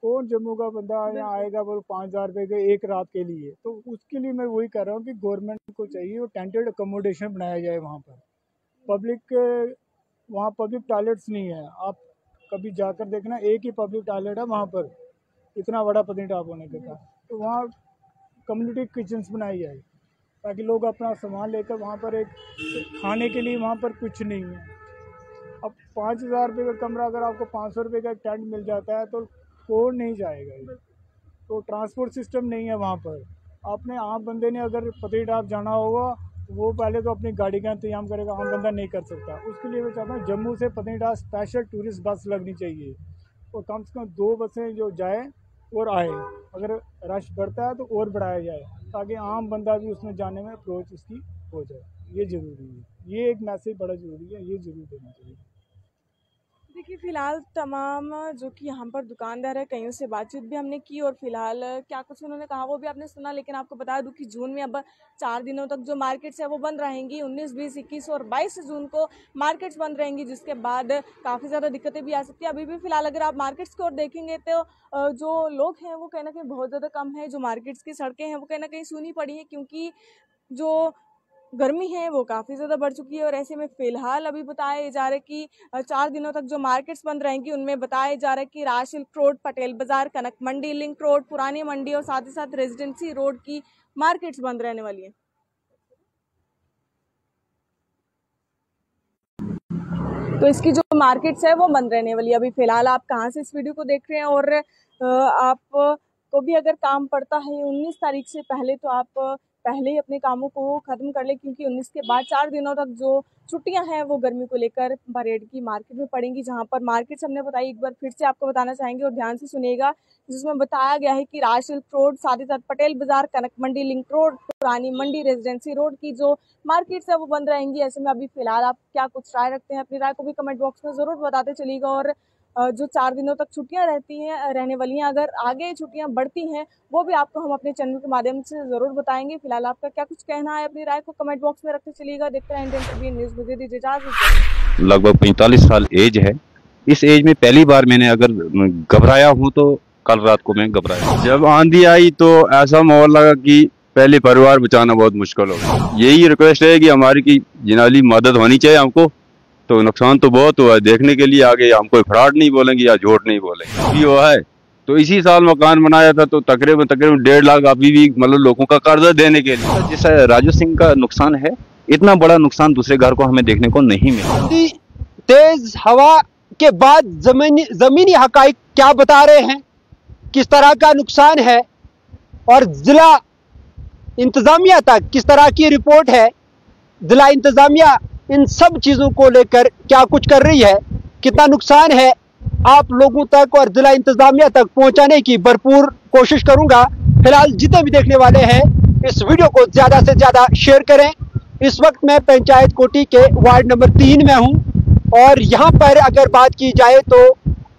कौन जम्मू का बंदा यहाँ आएगा वो 5,000 रुपये के एक रात के लिए? तो उसके लिए मैं वही कह रहा हूँ कि गवर्नमेंट को चाहिए वो टेंटेड अकोमोडेशन बनाया जाए वहाँ पर। पब्लिक वहाँ पब्लिक टॉयलेट्स नहीं है, आप कभी जाकर देखना, एक ही पब्लिक टॉयलेट है वहाँ पर, इतना बड़ा पत्नीटॉप होने के बाद। तो वहाँ कम्युनिटी किचन्स बनाई जाए ताकि लोग अपना सामान लेकर वहाँ पर, एक खाने के लिए वहाँ पर कुछ नहीं है। अब 5,000 रुपये का कमरा अगर आपको 500 रुपये का टेंट मिल जाता है तो कौन नहीं जाएगा। तो ट्रांसपोर्ट सिस्टम नहीं है वहाँ पर। आपने आम बंदे ने अगर पत्नीटॉप जाना होगा वो पहले तो अपनी गाड़ी का इंतजाम करेगा, आम बंदा नहीं कर सकता। उसके लिए मैं चाहता हूँ जम्मू से पत्नीटॉप स्पेशल टूरिस्ट बस लगनी चाहिए, और कम से कम 2 बसें जो जाए और आए। अगर रश बढ़ता है तो और बढ़ाया जाए ताकि आम बंदा भी उसमें जाने में अप्रोच उसकी हो जाए। ये ज़रूरी है, ये एक मैसेज बड़ा ज़रूरी है, ये ज़रूर देना चाहिए। देखिए, फिलहाल तमाम जो कि यहाँ पर दुकानदार है, कईयों से बातचीत भी हमने की और फिलहाल क्या कुछ उन्होंने कहा वो भी आपने सुना। लेकिन आपको बता दूं कि जून में अब 4 दिनों तक जो मार्केट्स है वो बंद रहेंगी। 19, 20, 21 और 22 जून को मार्केट्स बंद रहेंगी, जिसके बाद काफ़ी ज़्यादा दिक्कतें भी आ सकती है। अभी भी फिलहाल अगर आप मार्केट्स की ओर देखेंगे तो जो लोग हैं वो कहीं ना कहीं बहुत ज़्यादा कम है। जो मार्केट्स की सड़कें हैं वो कहीं ना कहीं सूनी पड़ी हैं, क्योंकि जो गर्मी है वो काफ़ी ज़्यादा बढ़ चुकी है। और ऐसे में फ़िलहाल अभी बताया जा रहा है कि 4 दिनों तक जो मार्केट्स बंद रहेंगी उनमें बताया जा रहा है कि राज सिल्क रोड, पटेल बाज़ार, कनक मंडी, लिंक रोड, पुरानी मंडी और साथ ही साथ रेजिडेंसी रोड की मार्केट्स बंद रहने वाली हैं। तो इसकी जो मार्केट्स है वो बंद रहने वाली है। अभी फ़िलहाल आप कहाँ से इस वीडियो को देख रहे हैं और आप को भी अगर काम पड़ता है 19 तारीख से पहले तो आप पहले ही अपने कामों को ख़त्म कर ले, क्योंकि 19 के बाद 4 दिनों तक जो छुट्टियां हैं वो गर्मी को लेकर परेड की मार्केट में पड़ेंगी, जहां पर मार्केट्स हमने बताई, एक बार फिर से आपको बताना चाहेंगे और ध्यान से सुनिएगा, जिसमें बताया गया है कि राज सिल्क रोड, साथ ही साथ पटेल बाजार, कनक मंडी, लिंक रोड, पुरानी मंडी, रेजिडेंसी रोड की जो मार्केट्स है वो बंद रहेंगी। ऐसे में अभी फिलहाल आप क्या कुछ राय रखते हैं, अपनी राय को भी कमेंट बॉक्स में ज़रूर बताते चलिएगा। और जो 4 दिनों तक छुट्टियां रहने वाली हैं, अगर आगे छुट्टियां बढ़ती हैं वो भी आपको हम अपने चैनल के माध्यम से ज़रूर बताएंगे। फिलहाल आपका क्या कुछ कहना है, अपनी राय को कमेंट बॉक्स में रखते चलिएगा। देखते हैं इंडियन ट्रिब्यून न्यूज़, मुझे दीजिए इजाज़त। लगभग 45 साल एज है। इस एज में पहली बार मैंने अगर घबराया हूँ तो कल रात को मैं घबराया। जब आंधी आई तो ऐसा माहौल लगा कि पहले परिवार बचाना बहुत मुश्किल हो गया। यही रिक्वेस्ट है कि हमारी की जिनाली मदद होनी चाहिए हमको। तो नुकसान तो बहुत हुआ है, देखने के लिए आगे हम कोई फ्रॉड नहीं बोलेंगे या झूठ नहीं बोलेंगे। अभी हुआ है तो इसी साल मकान बनाया था तो तकरीबन 1.5 लाख अभी भी मतलब लोगों का कर्जा देने के लिए। जैसा राजू सिंह का नुकसान है, इतना बड़ा नुकसान दूसरे घर को हमें देखने को नहीं मिला। तेज हवा के बाद जमीनी हकाइक क्या बता रहे हैं, किस तरह का नुकसान है और जिला इंतजामिया तक किस तरह की रिपोर्ट है, जिला इंतजामिया इन सब चीजों को लेकर क्या कुछ कर रही है, कितना नुकसान है, आप लोगों तक और जिला इंतजामिया तक पहुंचाने की भरपूर कोशिश करूंगा। फिलहाल जितने भी देखने वाले हैं इस वीडियो को ज्यादा से ज्यादा शेयर करें। इस वक्त मैं पंचायत कोटी के वार्ड नंबर 3 में हूं और यहाँ पर अगर बात की जाए तो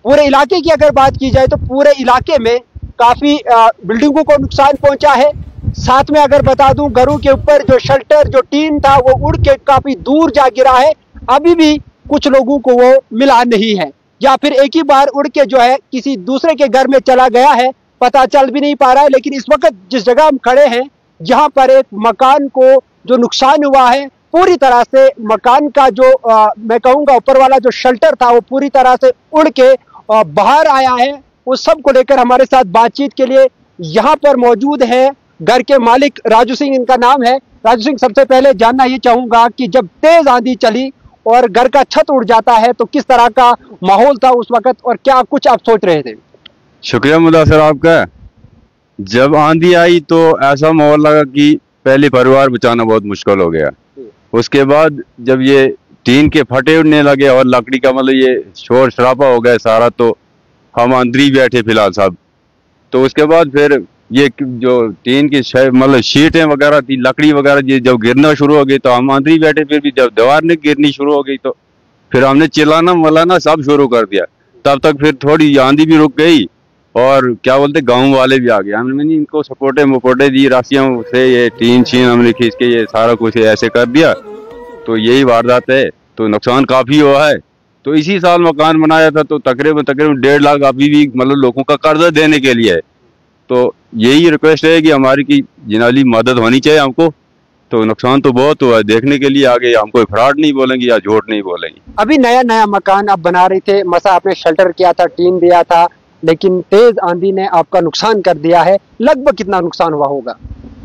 पूरे इलाके की अगर बात की जाए तो पूरे इलाके में काफी बिल्डिंगों को नुकसान पहुंचा है। साथ में अगर बता दूं, घरों के ऊपर जो शेल्टर जो टीन था वो उड़ के काफी दूर जा गिरा है। अभी भी कुछ लोगों को वो मिला नहीं है या फिर एक ही बार उड़ के जो है किसी दूसरे के घर में चला गया है, पता चल भी नहीं पा रहा है। लेकिन इस वक्त जिस जगह हम खड़े हैं, जहां पर एक मकान को जो नुकसान हुआ है, पूरी तरह से मकान का जो मैं कहूँगा ऊपर वाला जो शेल्टर था वो पूरी तरह से उड़ के बाहर आया है। उस सब को लेकर हमारे साथ बातचीत के लिए यहाँ पर मौजूद है घर के मालिक राजू सिंह, इनका नाम है। राजू सिंह, सबसे पहले जानना ये चाहूंगा कि जब तेज आंधी चली और घर का छत उड़ जाता है तो किस तरह का माहौल था उस वक्त और क्या कुछ आप सोच रहे थे? शुक्रिया मुदासिर आपका। जब आंधी आई तो ऐसा माहौल लगा कि पहले परिवार बचाना बहुत मुश्किल हो गया। उसके बाद जब ये टीन के फटे उड़ने लगे और लकड़ी का मतलब ये शोर शराबा हो गया सारा, तो हम अंदर ही बैठे फिलहाल साहब। तो उसके बाद फिर ये जो टीन की मतलब शीटें वगैरह थी, लकड़ी वगैरह जब गिरना शुरू हो गई तो हम अंदर ही बैठे। फिर भी जब दीवार ने गिरनी शुरू हो गई तो फिर हमने चिल्लाना मलाना सब शुरू कर दिया। तब तक फिर थोड़ी आंधी भी रुक गई और क्या बोलते गांव वाले भी आ गए। हमने इनको सपोर्टे दी राशियों से, ये टीन शीन हमने खींच के ये सारा कुछ ऐसे कर दिया। तो यही वारदात है। तो नुकसान काफी हुआ है। तो इसी साल मकान बनाया था तो तकरीबन 1.5 लाख अभी भी मतलब लोगों का कर्जा देने के लिए है। तो यही रिक्वेस्ट है कि हमारी की जिनाली मदद होनी चाहिए हमको। तो नुकसान तो बहुत हुआ है, देखने के लिए आगे हम कोई फ्रॉड नहीं बोलेंगे या झूठ नहीं बोलेंगे। अभी नया मकान आप बना रहे थे, मसा आपने शेल्टर किया था, टीन दिया था, लेकिन तेज आंधी ने आपका नुकसान कर दिया है। लगभग कितना नुकसान हुआ होगा?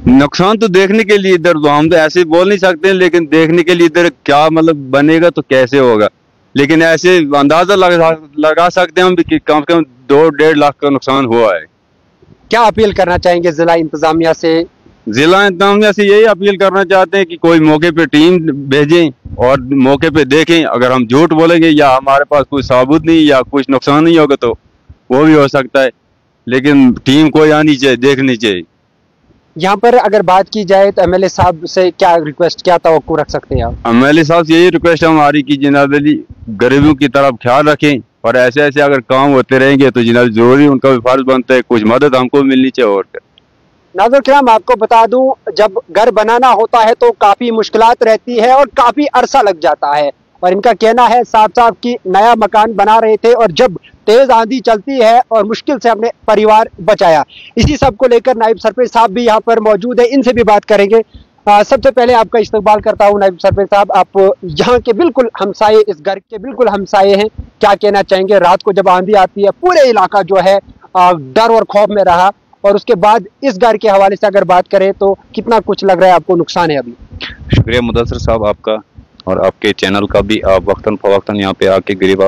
नुकसान तो देखने के लिए इधर तो हम तो ऐसे बोल नहीं सकते, लेकिन देखने के लिए इधर क्या मतलब बनेगा तो कैसे होगा, लेकिन ऐसे अंदाजा लगा सकते हैं हम कि कम से कम 2-1.5 लाख का नुकसान हुआ है। क्या अपील करना चाहेंगे जिला इंतजामिया से? जिला इंतजामिया से यही अपील करना चाहते हैं कि कोई मौके पे टीम भेजें और मौके पे देखें। अगर हम झूठ बोलेंगे या हमारे पास कोई सबूत नहीं या कुछ नुकसान नहीं होगा तो वो भी हो सकता है, लेकिन टीम कोई आनी चाहिए, देखनी चाहिए। यहाँ पर अगर बात की जाए तो एमएलए साहब से क्या रिक्वेस्ट, क्या तवक्को रख सकते हैं आप? एमएलए साहब से यही रिक्वेस्ट है हमारी कि जनाब गरीबों की तरफ ख्याल रखें और ऐसे ऐसे अगर काम होते रहेंगे तो जनाब जरूरी उनका भी फर्ज बनता है, कुछ मदद हमको मिलनी चाहिए। और नाज़रीन किराम, आपको बता दूं, जब घर बनाना होता है तो काफी मुश्किलात रहती है और काफी अरसा लग जाता है। और इनका कहना है साफ साफ कि नया मकान बना रहे थे और जब तेज आंधी चलती है और मुश्किल से हमने परिवार बचाया। इसी सब को लेकर नायब सरपंच साहब भी यहाँ पर मौजूद है, इनसे भी बात करेंगे। सबसे पहले आपका इस्तकबाल करता हूँ नायब सरपंच साहब, आप यहाँ के बिल्कुल हमसाये, इस घर के बिल्कुल हमसाये हैं, क्या कहना चाहेंगे? रात को जब आंधी आती है पूरे इलाका जो है डर और खौफ में रहा, और उसके बाद इस घर के हवाले से अगर बात करें तो कितना कुछ लग रहा है आपको नुकसान है अभी? शुक्रिया मुदस्सिर साहब आपका और आपके चैनल का भी। आप वक्तन फवक्तन यहाँ पे आके गरीब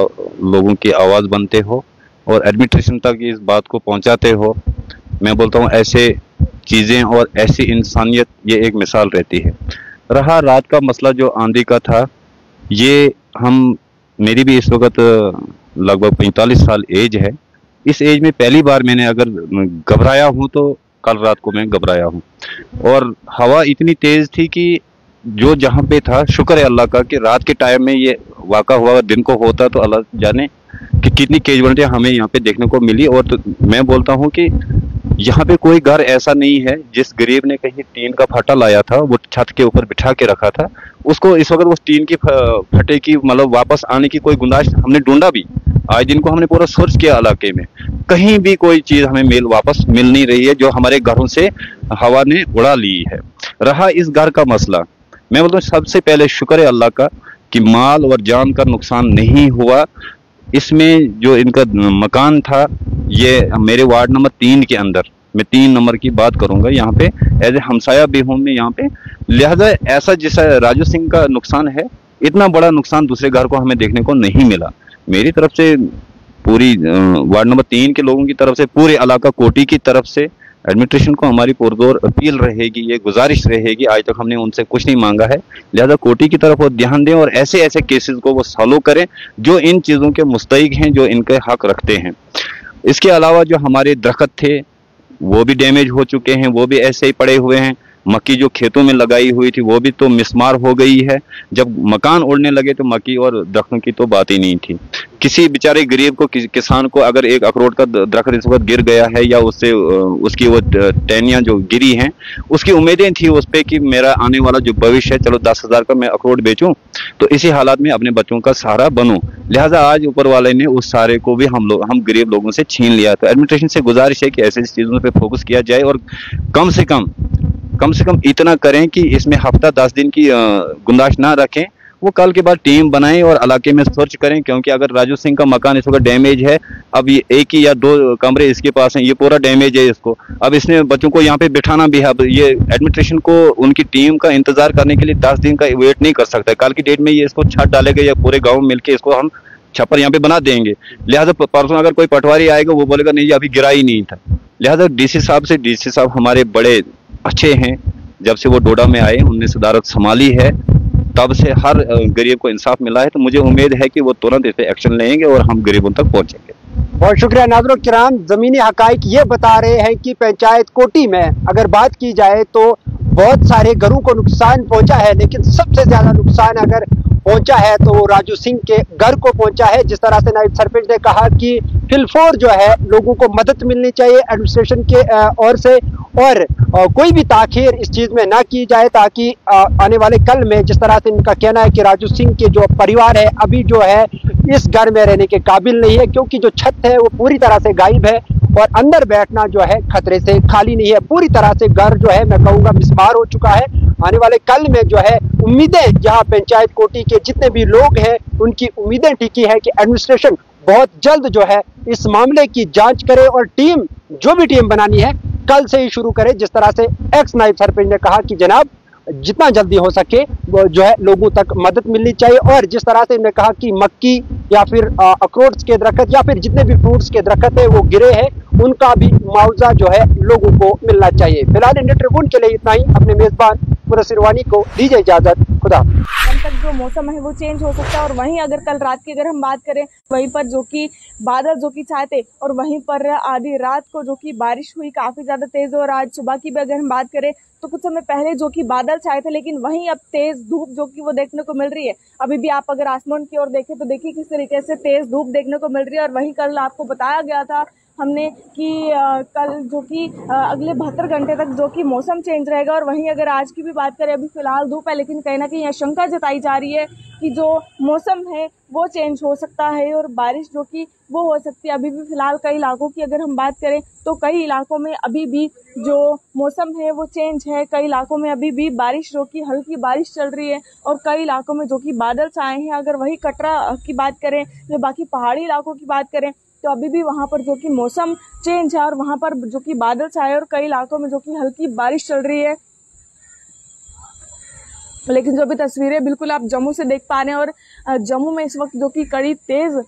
लोगों की आवाज़ बनते हो और एडमिनिस्ट्रेशन तक इस बात को पहुँचाते हो। मैं बोलता हूँ ऐसे चीज़ें और ऐसी इंसानियत, ये एक मिसाल रहती है। रहा रात का मसला जो आंधी का था, ये मेरी भी इस वक्त लगभग 45 साल एज है। इस एज में पहली बार मैंने अगर घबराया हूँ तो कल रात को मैं घबराया हूँ। और हवा इतनी तेज़ थी कि जो जहाँ पे था, शुक्र है अल्लाह का कि रात के टाइम में ये वाक़ा हुआ। दिन को होता तो अल्लाह जाने कि कितनी कैजुअलिटी हमें यहाँ पे देखने को मिली। और तो मैं बोलता हूँ कि यहाँ पे कोई घर ऐसा नहीं है जिस गरीब ने कहीं टीन का फटा लाया था, वो छत के ऊपर बिठा के रखा था, उसको इस वक्त उस टीन की फटे की मतलब वापस आने की कोई गुंजाइश हमने ढूंढा भी। आज दिन को हमने पूरा सर्च किया इलाके में, कहीं भी कोई चीज़ हमें वापस मिल नहीं रही है जो हमारे घरों से हवा ने उड़ा ली है। रहा इस घर का मसला, मैं बोलता हूँ सबसे पहले शुक्र है अल्लाह का कि माल और जान का नुकसान नहीं हुआ। इसमें जो इनका मकान था, ये मेरे वार्ड नंबर 3 के अंदर, मैं 3 नंबर की बात करूंगा, यहाँ पे एज ए हमसाया भी हूँ मैं यहाँ पे। लिहाजा ऐसा जैसा राजू सिंह का नुकसान है, इतना बड़ा नुकसान दूसरे घर को हमें देखने को नहीं मिला। मेरी तरफ से, पूरी वार्ड नंबर 3 के लोगों की तरफ से, पूरे इलाका कोटी की तरफ से एडमिनिस्ट्रेशन को हमारी पुरजोर अपील रहेगी, ये गुजारिश रहेगी। आज तक हमने उनसे कुछ नहीं मांगा है, लिहाजा कोटी की तरफ वो ध्यान दें और ऐसे ऐसे केसेस को वो सॉल्व करें जो इन चीज़ों के मुस्तहिक हैं, जो इनके हक रखते हैं। इसके अलावा जो हमारे दरख्त थे वो भी डैमेज हो चुके हैं, वो भी ऐसे ही पड़े हुए हैं। मक्की जो खेतों में लगाई हुई थी वो भी तो मिसमार हो गई है। जब मकान उड़ने लगे तो मक्की और दरख्तों की तो बात ही नहीं थी। किसी बेचारे गरीब को, किसान को अगर एक अखरोट का दरख्त इस वक्त गिर गया है या उससे उसकी वो टहनियाँ जो गिरी हैं, उसकी उम्मीदें थी उस पर कि मेरा आने वाला जो भविष्य है, चलो 10,000 का मैं अखरोट बेचूं तो इसी हालात में अपने बच्चों का सहारा बनूं। लिहाजा आज ऊपर वाले ने उस सहारे को भी हम गरीब लोगों से छीन लिया। तो एडमिनिस्ट्रेशन से गुजारिश है कि ऐसी चीज़ों पर फोकस किया जाए और कम से कम इतना करें कि इसमें हफ्ता 10 दिन की गुंजाइश ना रखें। वो कल के बाद टीम बनाएं और इलाके में सर्च करें, क्योंकि अगर राजू सिंह का मकान इस वक्त डैमेज है, अब ये 1 या 2 कमरे इसके पास हैं, ये पूरा डैमेज है इसको, अब इसने बच्चों को यहाँ पे बिठाना भी है। अब ये एडमिनिस्ट्रेशन को उनकी टीम का इंतजार करने के लिए 10 दिन का वेट नहीं कर सकता। कल की डेट में ये इसको छत डालेगा या पूरे गाँव मिलकर इसको हम छप्पर यहाँ पे बना देंगे। लिहाजा परसों अगर कोई पटवारी आएगा वो बोलेगा नहीं अभी गिरा ही नहीं था। लिहाजा डीसी साहब हमारे बड़े अच्छे हैं, जब से वो डोडा में आए उनने सदारत संभाली है, तब से हर गरीब को इंसाफ मिला है। तो मुझे उम्मीद है कि वो तुरंत इस पे एक्शन लेंगे और हम गरीबों तक पहुंचेंगे। बहुत शुक्रिया नाज़रीन किराम। ज़मीनी हकाइक ये बता रहे हैं कि पंचायत कोटी में अगर बात की जाए तो बहुत सारे घरों को नुकसान पहुंचा है, लेकिन सबसे ज्यादा नुकसान अगर पहुंचा है तो वो राजू सिंह के घर को पहुंचा है। जिस तरह से नायब सरपंच ने कहा कि फिलफोर जो है लोगों को मदद मिलनी चाहिए एडमिनिस्ट्रेशन के ओर से, और कोई भी ताखीर इस चीज में ना की जाए, ताकि आने वाले कल में, जिस तरह से इनका कहना है कि राजू सिंह के जो परिवार है अभी जो है इस घर में रहने के काबिल नहीं है, क्योंकि जो छत है वो पूरी तरह से गायब है और अंदर बैठना जो है खतरे से खाली नहीं है। पूरी तरह से घर जो है मैं कहूँगा मिसमार हो चुका है। आने वाले कल में जो है उम्मीदें, जहाँ पंचायत कोटी के जितने भी लोग हैं उनकी उम्मीदें टिकी है कि एडमिनिस्ट्रेशन बहुत जल्द जो है इस मामले की जांच करे और टीम, जो भी टीम बनानी है कल से ही शुरू करे। जिस तरह से एक्स नायब सरपंच ने कहा कि जनाब जितना जल्दी हो सके वो जो है लोगों तक मदद मिलनी चाहिए, और जिस तरह से इन्होंने कहा कि मक्की या फिर अखरोट के दरख्त या फिर जितने भी फ्रूट्स के दरख्त है वो गिरे हैं उनका भी मुआवजा जो है लोगों को मिलना चाहिए। फिलहाल इंडिया ट्रिब्यून के लिए इतना ही। अपने मेजबान मुरसिरवानी को दीजिए इजाजत, खुदा। कल तक जो मौसम है वो चेंज हो सकता है, और वहीं अगर कल रात की अगर हम बात करें वहीं पर जो कि बादल जो कि छाए थे और वहीं पर आधी रात को जो कि बारिश हुई काफी ज्यादा तेज, और आज सुबह की भी अगर हम बात करें तो कुछ समय पहले जो कि बादल छाए थे, लेकिन वहीं अब तेज धूप जो कि वो देखने को मिल रही है। अभी भी आप अगर आसमान की ओर देखें तो देखिए किस तरीके से तेज धूप देखने को मिल रही है। और वहीं कल आपको बताया गया था हमने कि कल जो कि अगले 72 घंटे तक जो कि मौसम चेंज रहेगा, और वहीं अगर आज की भी बात करें अभी फिलहाल धूप है, लेकिन कहीं ना कहीं आशंका जताई जा रही है कि जो मौसम है वो चेंज हो सकता है और बारिश जो कि वो हो सकती है। अभी भी फिलहाल कई इलाकों की अगर हम बात करें तो कई इलाकों में अभी भी जो मौसम है वो चेंज है। कई इलाकों में अभी भी बारिश जो कि हल्की बारिश चल रही है और कई इलाकों में जो कि बादल छाए हैं। अगर वही कटरा की बात करें या बाकी पहाड़ी इलाकों की बात करें तो अभी भी वहाँ पर जो कि मौसम चेंज है और वहाँ पर जो कि बादल छाए और कई इलाकों में जो कि हल्की बारिश चल रही है। लेकिन जो भी तस्वीरें बिल्कुल आप जम्मू से देख पा रहे हैं, और जम्मू में इस वक्त जो कि कड़ी तेज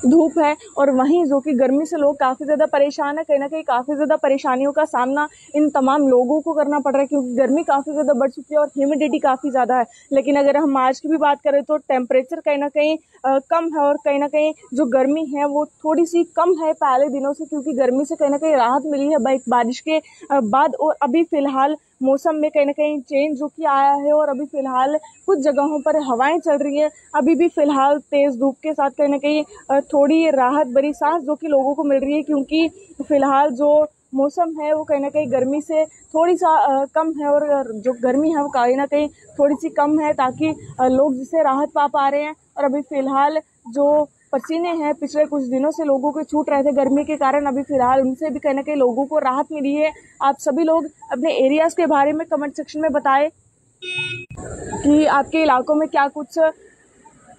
धूप है और वहीं जो कि गर्मी से लोग काफ़ी ज़्यादा परेशान है। कहीं ना कहीं काफ़ी ज़्यादा परेशानियों का सामना इन तमाम लोगों को करना पड़ रहा है क्योंकि गर्मी काफ़ी ज़्यादा बढ़ चुकी है और ह्यूमिडिटी काफ़ी ज़्यादा है। लेकिन अगर हम आज की भी बात करें तो टेम्परेचर कहीं ना कहीं कम है और कहीं ना कहीं जो गर्मी है वो थोड़ी सी कम है पहले दिनों से, क्योंकि गर्मी से कहीं ना कहीं राहत मिली है बारिश के बाद। और अभी फ़िलहाल मौसम में कहीं ना कहीं चेंज जो कि आया है और अभी फ़िलहाल कुछ जगहों पर हवाएं चल रही हैं। अभी भी फ़िलहाल तेज़ धूप के साथ कहीं ना कहीं थोड़ी राहत भरी सांस जो कि लोगों को मिल रही है, क्योंकि फ़िलहाल जो मौसम है वो कहीं ना कहीं गर्मी से थोड़ी सा कम है और जो गर्मी है वो कहीं ना कहीं थोड़ी सी कम है, ताकि लोग जिससे राहत पा रहे हैं। और अभी फ़िलहाल जो पसीने हैं पिछले कुछ दिनों से लोगों के छूट रहे थे गर्मी के कारण, अभी फ़िलहाल उनसे भी कहीं ना कहीं लोगों को राहत मिली है। आप सभी लोग अपने एरियाज़ के बारे में कमेंट सेक्शन में बताएं कि आपके इलाकों में क्या कुछ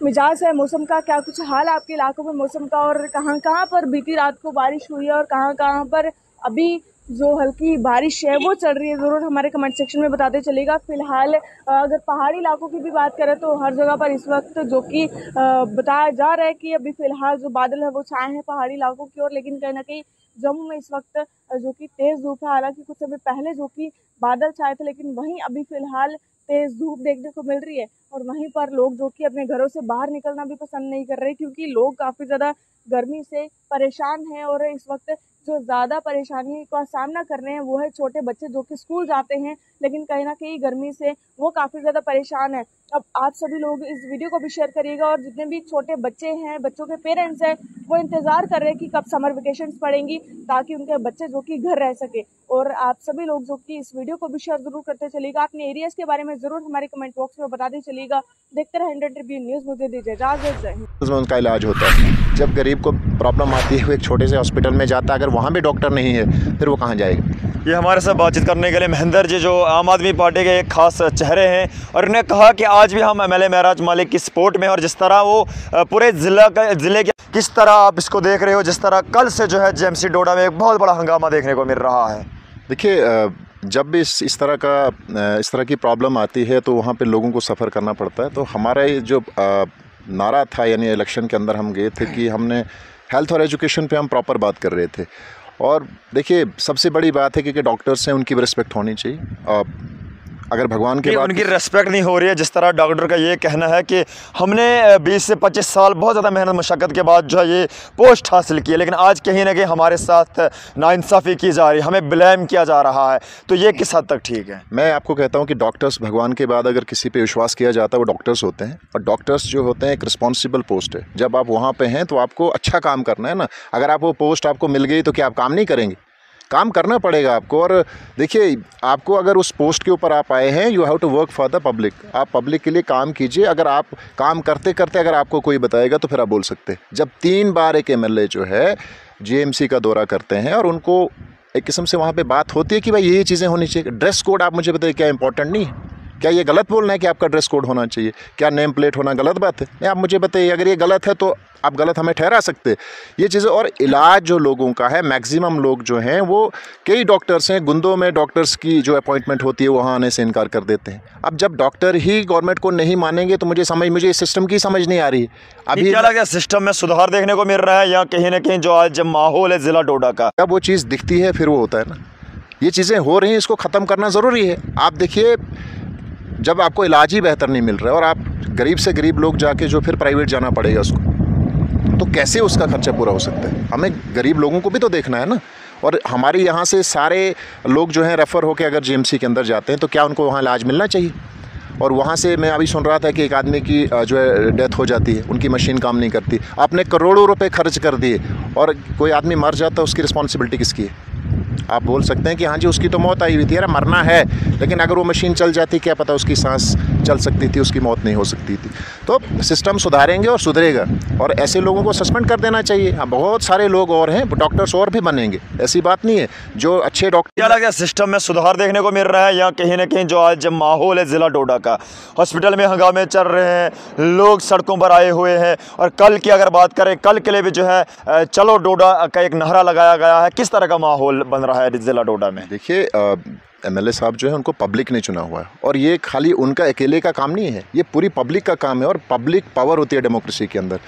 मिजाज है मौसम का, क्या कुछ हाल है आपके इलाकों में मौसम का, और कहाँ कहाँ पर बीती रात को बारिश हुई है और कहाँ कहाँ पर अभी जो हल्की बारिश है वो चल रही है। ज़रूर हमारे कमेंट सेक्शन में बताते चलिएगा। फ़िलहाल अगर पहाड़ी इलाकों की भी बात करें तो हर जगह पर इस वक्त जो कि बताया जा रहा है कि अभी फ़िलहाल जो बादल है वो छाए हैं पहाड़ी इलाकों की ओर, लेकिन कहीं ना कहीं जम्मू में इस वक्त जो कि तेज़ धूप है। हालांकि कुछ समय पहले जो कि बादल छाए थे, लेकिन वहीं अभी फ़िलहाल तेज़ धूप देखने को मिल रही है। और वहीं पर लोग जो कि अपने घरों से बाहर निकलना भी पसंद नहीं कर रहे, क्योंकि लोग काफ़ी ज़्यादा गर्मी से परेशान हैं। और इस वक्त जो ज़्यादा परेशानी का सामना कर रहे हैं वो है छोटे बच्चे जो कि स्कूल जाते हैं, लेकिन कहीं ना कहीं गर्मी से वो काफ़ी ज़्यादा परेशान है। अब आप सभी लोग इस वीडियो को भी शेयर करिएगा और जितने भी छोटे बच्चे हैं, बच्चों के पेरेंट्स हैं, वो इंतज़ार कर रहे हैं कि कब समर वेकेशंस पड़ेंगी ताकि उनके बच्चे जो कि घर रह सके। और आप सभी लोग जो कि इस वीडियो को भी शेयर ज़रूर करते चलिएगा। अपने एरियाज़ के बारे में ज़रूर हमारे कमेंट बॉक्स में बताते चलिएगा। देखते रहे इंडियन ट्रिब्यून न्यूज़। मुझे दीजिए इजाज़त। जय हिंद। उनका इलाज होता है। जब गरीब को प्रॉब्लम आती है वो एक छोटे से हॉस्पिटल में जाता है, अगर वहाँ भी डॉक्टर नहीं है फिर वो कहाँ जाएगा। ये हमारे साथ बातचीत करने के लिए महेंद्र जी जो आम आदमी पार्टी के एक खास चेहरे हैं, और उन्होंने कहा कि आज भी हम एमएलए महराज मलिक की सपोर्ट में, और जिस तरह वो पूरे ज़िले के किस तरह आप इसको देख रहे हो, जिस तरह कल से जो है जेएमसी डोडा में एक बहुत बड़ा हंगामा देखने को मिल रहा है। देखिए, जब भी इस तरह की प्रॉब्लम आती है तो वहाँ पे लोगों को सफ़र करना पड़ता है। तो हमारा ये जो नारा था, यानी इलेक्शन के अंदर हम गए थे कि हमने हेल्थ और एजुकेशन पे हम प्रॉपर बात कर रहे थे। और देखिए, सबसे बड़ी बात है कि डॉक्टर्स हैं उनकी भी रिस्पेक्ट होनी चाहिए। अगर भगवान के बाद उनकी रिस्पेक्ट नहीं हो रही है, जिस तरह डॉक्टर का ये कहना है कि हमने 20 से 25 साल बहुत ज़्यादा मेहनत मशक्क़त के बाद जो है ये पोस्ट हासिल की है, लेकिन आज कहीं ना कहीं हमारे साथ नाइंसाफ़ी की जा रही है, हमें ब्लेम किया जा रहा है। तो ये किस हद तक ठीक है? मैं आपको कहता हूँ कि डॉक्टर्स, भगवान के बाद अगर किसी पे विश्वास किया जाता है वो डॉक्टर्स होते हैं। और डॉक्टर्स जो होते हैं एक रिस्पॉन्सिबल पोस्ट है। जब आप वहाँ पर हैं तो आपको अच्छा काम करना है ना। अगर आप वो पोस्ट आपको मिल गई तो क्या आप काम नहीं करेंगे? काम करना पड़ेगा आपको। और देखिए, आपको अगर उस पोस्ट के ऊपर आप आए हैं, you have to work for the public. आप पब्लिक के लिए काम कीजिए। अगर आप काम करते करते अगर आपको कोई बताएगा तो फिर आप बोल सकते हैं। जब 3 बार एक एमएलए जो है जेएमसी का दौरा करते हैं और उनको एक किस्म से वहाँ पे बात होती है कि भाई ये चीज़ें होनी चाहिए। ड्रेस कोड आप मुझे बताइए, क्या इंपॉर्टेंट नहीं है? क्या ये गलत बोलना है कि आपका ड्रेस कोड होना चाहिए? क्या नेम प्लेट होना गलत बात है? नहीं, आप मुझे बताइए। अगर ये गलत है तो आप गलत हमें ठहरा सकते हैं ये चीज़ें। और इलाज जो लोगों का है, मैक्सिमम लोग जो हैं वो, कई डॉक्टर्स हैं, गुंदों में डॉक्टर्स की जो अपॉइंटमेंट होती है वहाँ आने से इनकार कर देते हैं। अब जब डॉक्टर ही गवर्नमेंट को नहीं मानेंगे तो मुझे इस सिस्टम की समझ नहीं आ रही है। अभी क्या लगा, सिस्टम में सुधार देखने को मिल रहा है या कहीं ना कहीं जो आज जब माहौल है ज़िला डोडा का, जब वो चीज़ दिखती है फिर वो होता है ना। ये चीज़ें हो रही हैं, इसको ख़त्म करना ज़रूरी है। आप देखिए, जब आपको इलाज ही बेहतर नहीं मिल रहा है और आप गरीब से गरीब लोग जाके जो फिर प्राइवेट जाना पड़ेगा उसको, तो कैसे उसका खर्चा पूरा हो सकता है? हमें गरीब लोगों को भी तो देखना है ना। और हमारे यहाँ से सारे लोग जो हैं रेफ़र होकर अगर जेएमसी के अंदर जाते हैं तो क्या उनको वहाँ इलाज मिलना चाहिए? और वहाँ से मैं अभी सुन रहा था कि एक आदमी की जो है डेथ हो जाती है, उनकी मशीन काम नहीं करती। आपने करोड़ों रुपए खर्च कर दिए और कोई आदमी मर जाता है, उसकी रिस्पॉन्सिबिलिटी किसकी है? आप बोल सकते हैं कि हाँ जी उसकी तो मौत आई हुई थी, यार मरना है, लेकिन अगर वो मशीन चल जाती क्या पता उसकी सांस चल सकती थी, उसकी मौत नहीं हो सकती थी। तो सिस्टम सुधारेंगे और सुधरेगा, और ऐसे लोगों को सस्पेंड कर देना चाहिए। हाँ, बहुत सारे लोग और हैं, डॉक्टर्स और भी बनेंगे, ऐसी बात नहीं है। जो अच्छे डॉक्टर, क्या लगा, सिस्टम में सुधार देखने को मिल रहा है या कहीं ना कहीं जो आज जब माहौल है ज़िला डोडा का, हॉस्पिटल में हंगामे चल रहे हैं, लोग सड़कों पर आए हुए हैं, और कल की अगर बात करें, कल के लिए भी जो है चलो डोडा का एक नारा लगाया गया है, किस तरह का माहौल बन रहा है ज़िला डोडा में? देखिए, एमएलए साहब जो है उनको पब्लिक ने चुना हुआ है, और ये खाली उनका अकेले का काम नहीं है, ये पूरी पब्लिक का काम है, और पब्लिक पावर होती है डेमोक्रेसी के अंदर।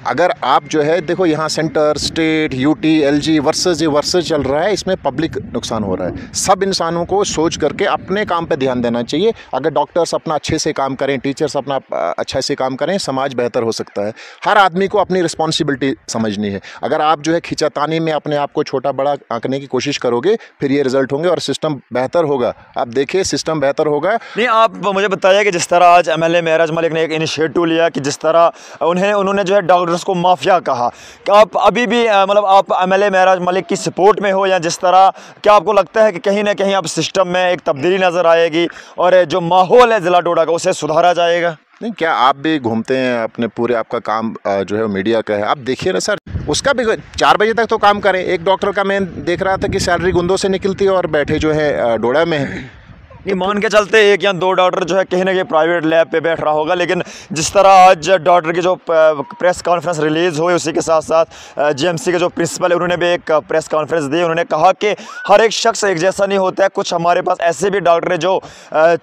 अगर आप जो है देखो यहाँ centre, state, UT, LG versus चल रहा है, इसमें पब्लिक नुकसान हो रहा है। सब इंसानों को सोच करके अपने काम पे ध्यान देना चाहिए। अगर डॉक्टर्स अपना अच्छे से काम करें, टीचर्स अपना अच्छे से काम करें, समाज बेहतर हो सकता है। हर आदमी को अपनी रिस्पॉन्सिबिलिटी समझनी है। अगर आप जो है खिंचातानी में अपने आप को छोटा बड़ा आंकने की कोशिश करोगे, फिर ये रिजल्ट होंगे और सिस्टम बेहतर होगा। आप देखिए सिस्टम बेहतर होगा। नहीं, आप मुझे बताइए कि जिस तरह आज एमएलए महराज मलिक ने एक इनिशिएटिव लिया कि जिस तरह उन्होंने जो है डॉक्टर्स को माफिया कहा, कि आप अभी भी मतलब आप एमएलए महराज मलिक की सपोर्ट में हो, या जिस तरह क्या आपको लगता है कि कहीं ना कहीं अब सिस्टम में एक तब्दीली नज़र आएगी और जो माहौल है ज़िला डोडा का उसे सुधारा जाएगा? नहीं, क्या आप भी घूमते हैं अपने पूरे, आपका काम जो है मीडिया का है, आप देखिए ना सर, उसका भी 4 बजे तक तो काम करें। एक डॉक्टर का मैं देख रहा था कि सैलरी गुंदों से निकलती है और बैठे जो है डोडा में है। नहीं, मान के चलते एक या 2 डॉक्टर जो है कहीं ना कहीं प्राइवेट लैब पे बैठ रहा होगा, लेकिन जिस तरह आज डॉक्टर की जो प्रेस कॉन्फ्रेंस रिलीज़ हुई, उसी के साथ साथ जीएमसी के जो प्रिंसिपल है उन्होंने भी एक प्रेस कॉन्फ्रेंस दी। उन्होंने कहा कि हर एक शख्स एक जैसा नहीं होता है, कुछ हमारे पास ऐसे भी डॉक्टर हैं जो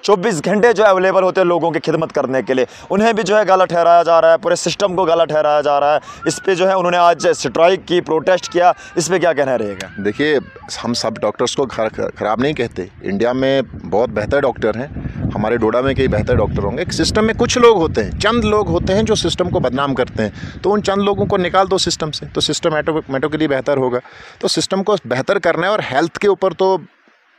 24 घंटे जो अवेलेबल होते हैं लोगों की खिदमत करने के लिए, उन्हें भी जो है गलत ठहराया जा रहा है, पूरे सिस्टम को गलत ठहराया जा रहा है। इस पर जो है उन्होंने आज स्ट्राइक की, प्रोटेस्ट किया, इस पर क्या कहना रहेगा? देखिए, हम सब डॉक्टर्स को ख़राब नहीं कहते, इंडिया में बहुत बेहतर डॉक्टर हैं, हमारे डोडा में कई बेहतर डॉक्टर होंगे। सिस्टम में कुछ लोग होते हैं, चंद लोग होते हैं जो सिस्टम को बदनाम करते हैं, तो उन चंद लोगों को निकाल दो सिस्टम से, तो सिस्टम ऑटोमेटिकली बेहतर होगा। तो सिस्टम को बेहतर करना है, और हेल्थ के ऊपर तो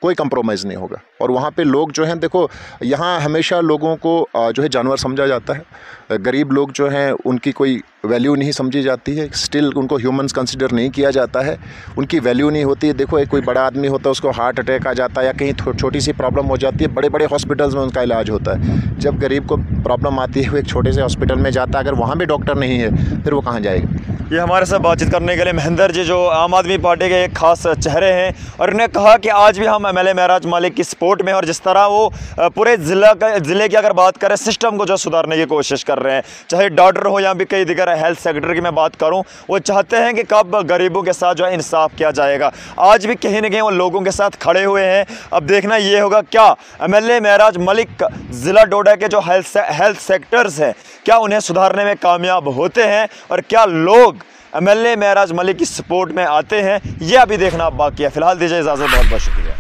कोई कंप्रोमाइज़ नहीं होगा। और वहाँ पे लोग जो हैं, देखो यहाँ हमेशा लोगों को जो है जानवर समझा जाता है, गरीब लोग जो हैं उनकी कोई वैल्यू नहीं समझी जाती है, स्टिल उनको ह्यूमंस कंसिडर नहीं किया जाता है, उनकी वैल्यू नहीं होती है। देखो एक कोई बड़ा आदमी होता है, उसको हार्ट अटैक आ जाता है या कहीं छोटी सी प्रॉब्लम हो जाती है, बड़े बड़े हॉस्पिटल्स में उनका इलाज होता है। जब गरीब को प्रॉब्लम आती है वो एक छोटे से हॉस्पिटल में जाता है, अगर वहाँ भी डॉक्टर नहीं है फिर वो कहाँ जाएगा? ये हमारे साथ बातचीत करने के लिए महेंद्र जी, जो आम आदमी पार्टी के एक खास चेहरे हैं, और उन्होंने कहा कि आज भी हम एमएलए महराज मलिक की सपोर्ट में, और जिस तरह वो पूरे ज़िले की अगर बात करें सिस्टम को जो सुधारने की कोशिश कर रहे हैं, चाहे डॉक्टर हो या भी कई दिगर हेल्थ सेक्टर की मैं बात करूं, वो चाहते हैं कि कब गरीबों के साथ जो है इंसाफ किया जाएगा। आज भी कहीं ना कहीं वो लोगों के साथ खड़े हुए हैं। अब देखना ये होगा क्या एमएलए महराज मलिक ज़िला डोडा के जो हेल्थ सेक्टर्स हैं क्या उन्हें सुधारने में कामयाब होते हैं, और क्या लोग एमएलए महराज मलिक की सपोर्ट में आते हैं, ये अभी देखना बाकी है। फिलहाल दीजिए इजाज़त, बहुत बहुत शुक्रिया।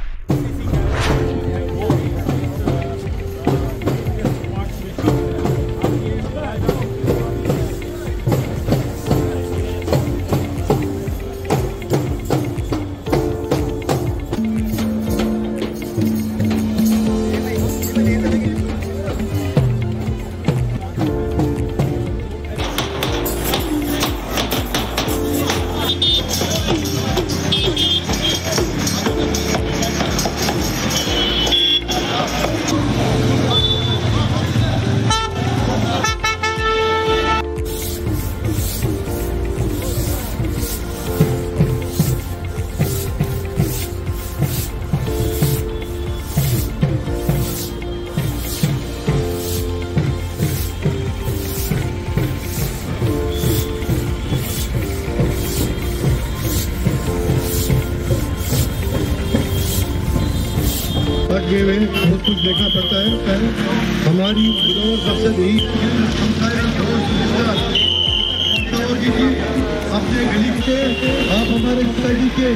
ये में बहुत कुछ देखना पड़ता है। हमारी मकसद यही अपने गली के आप हमारे पिताजी के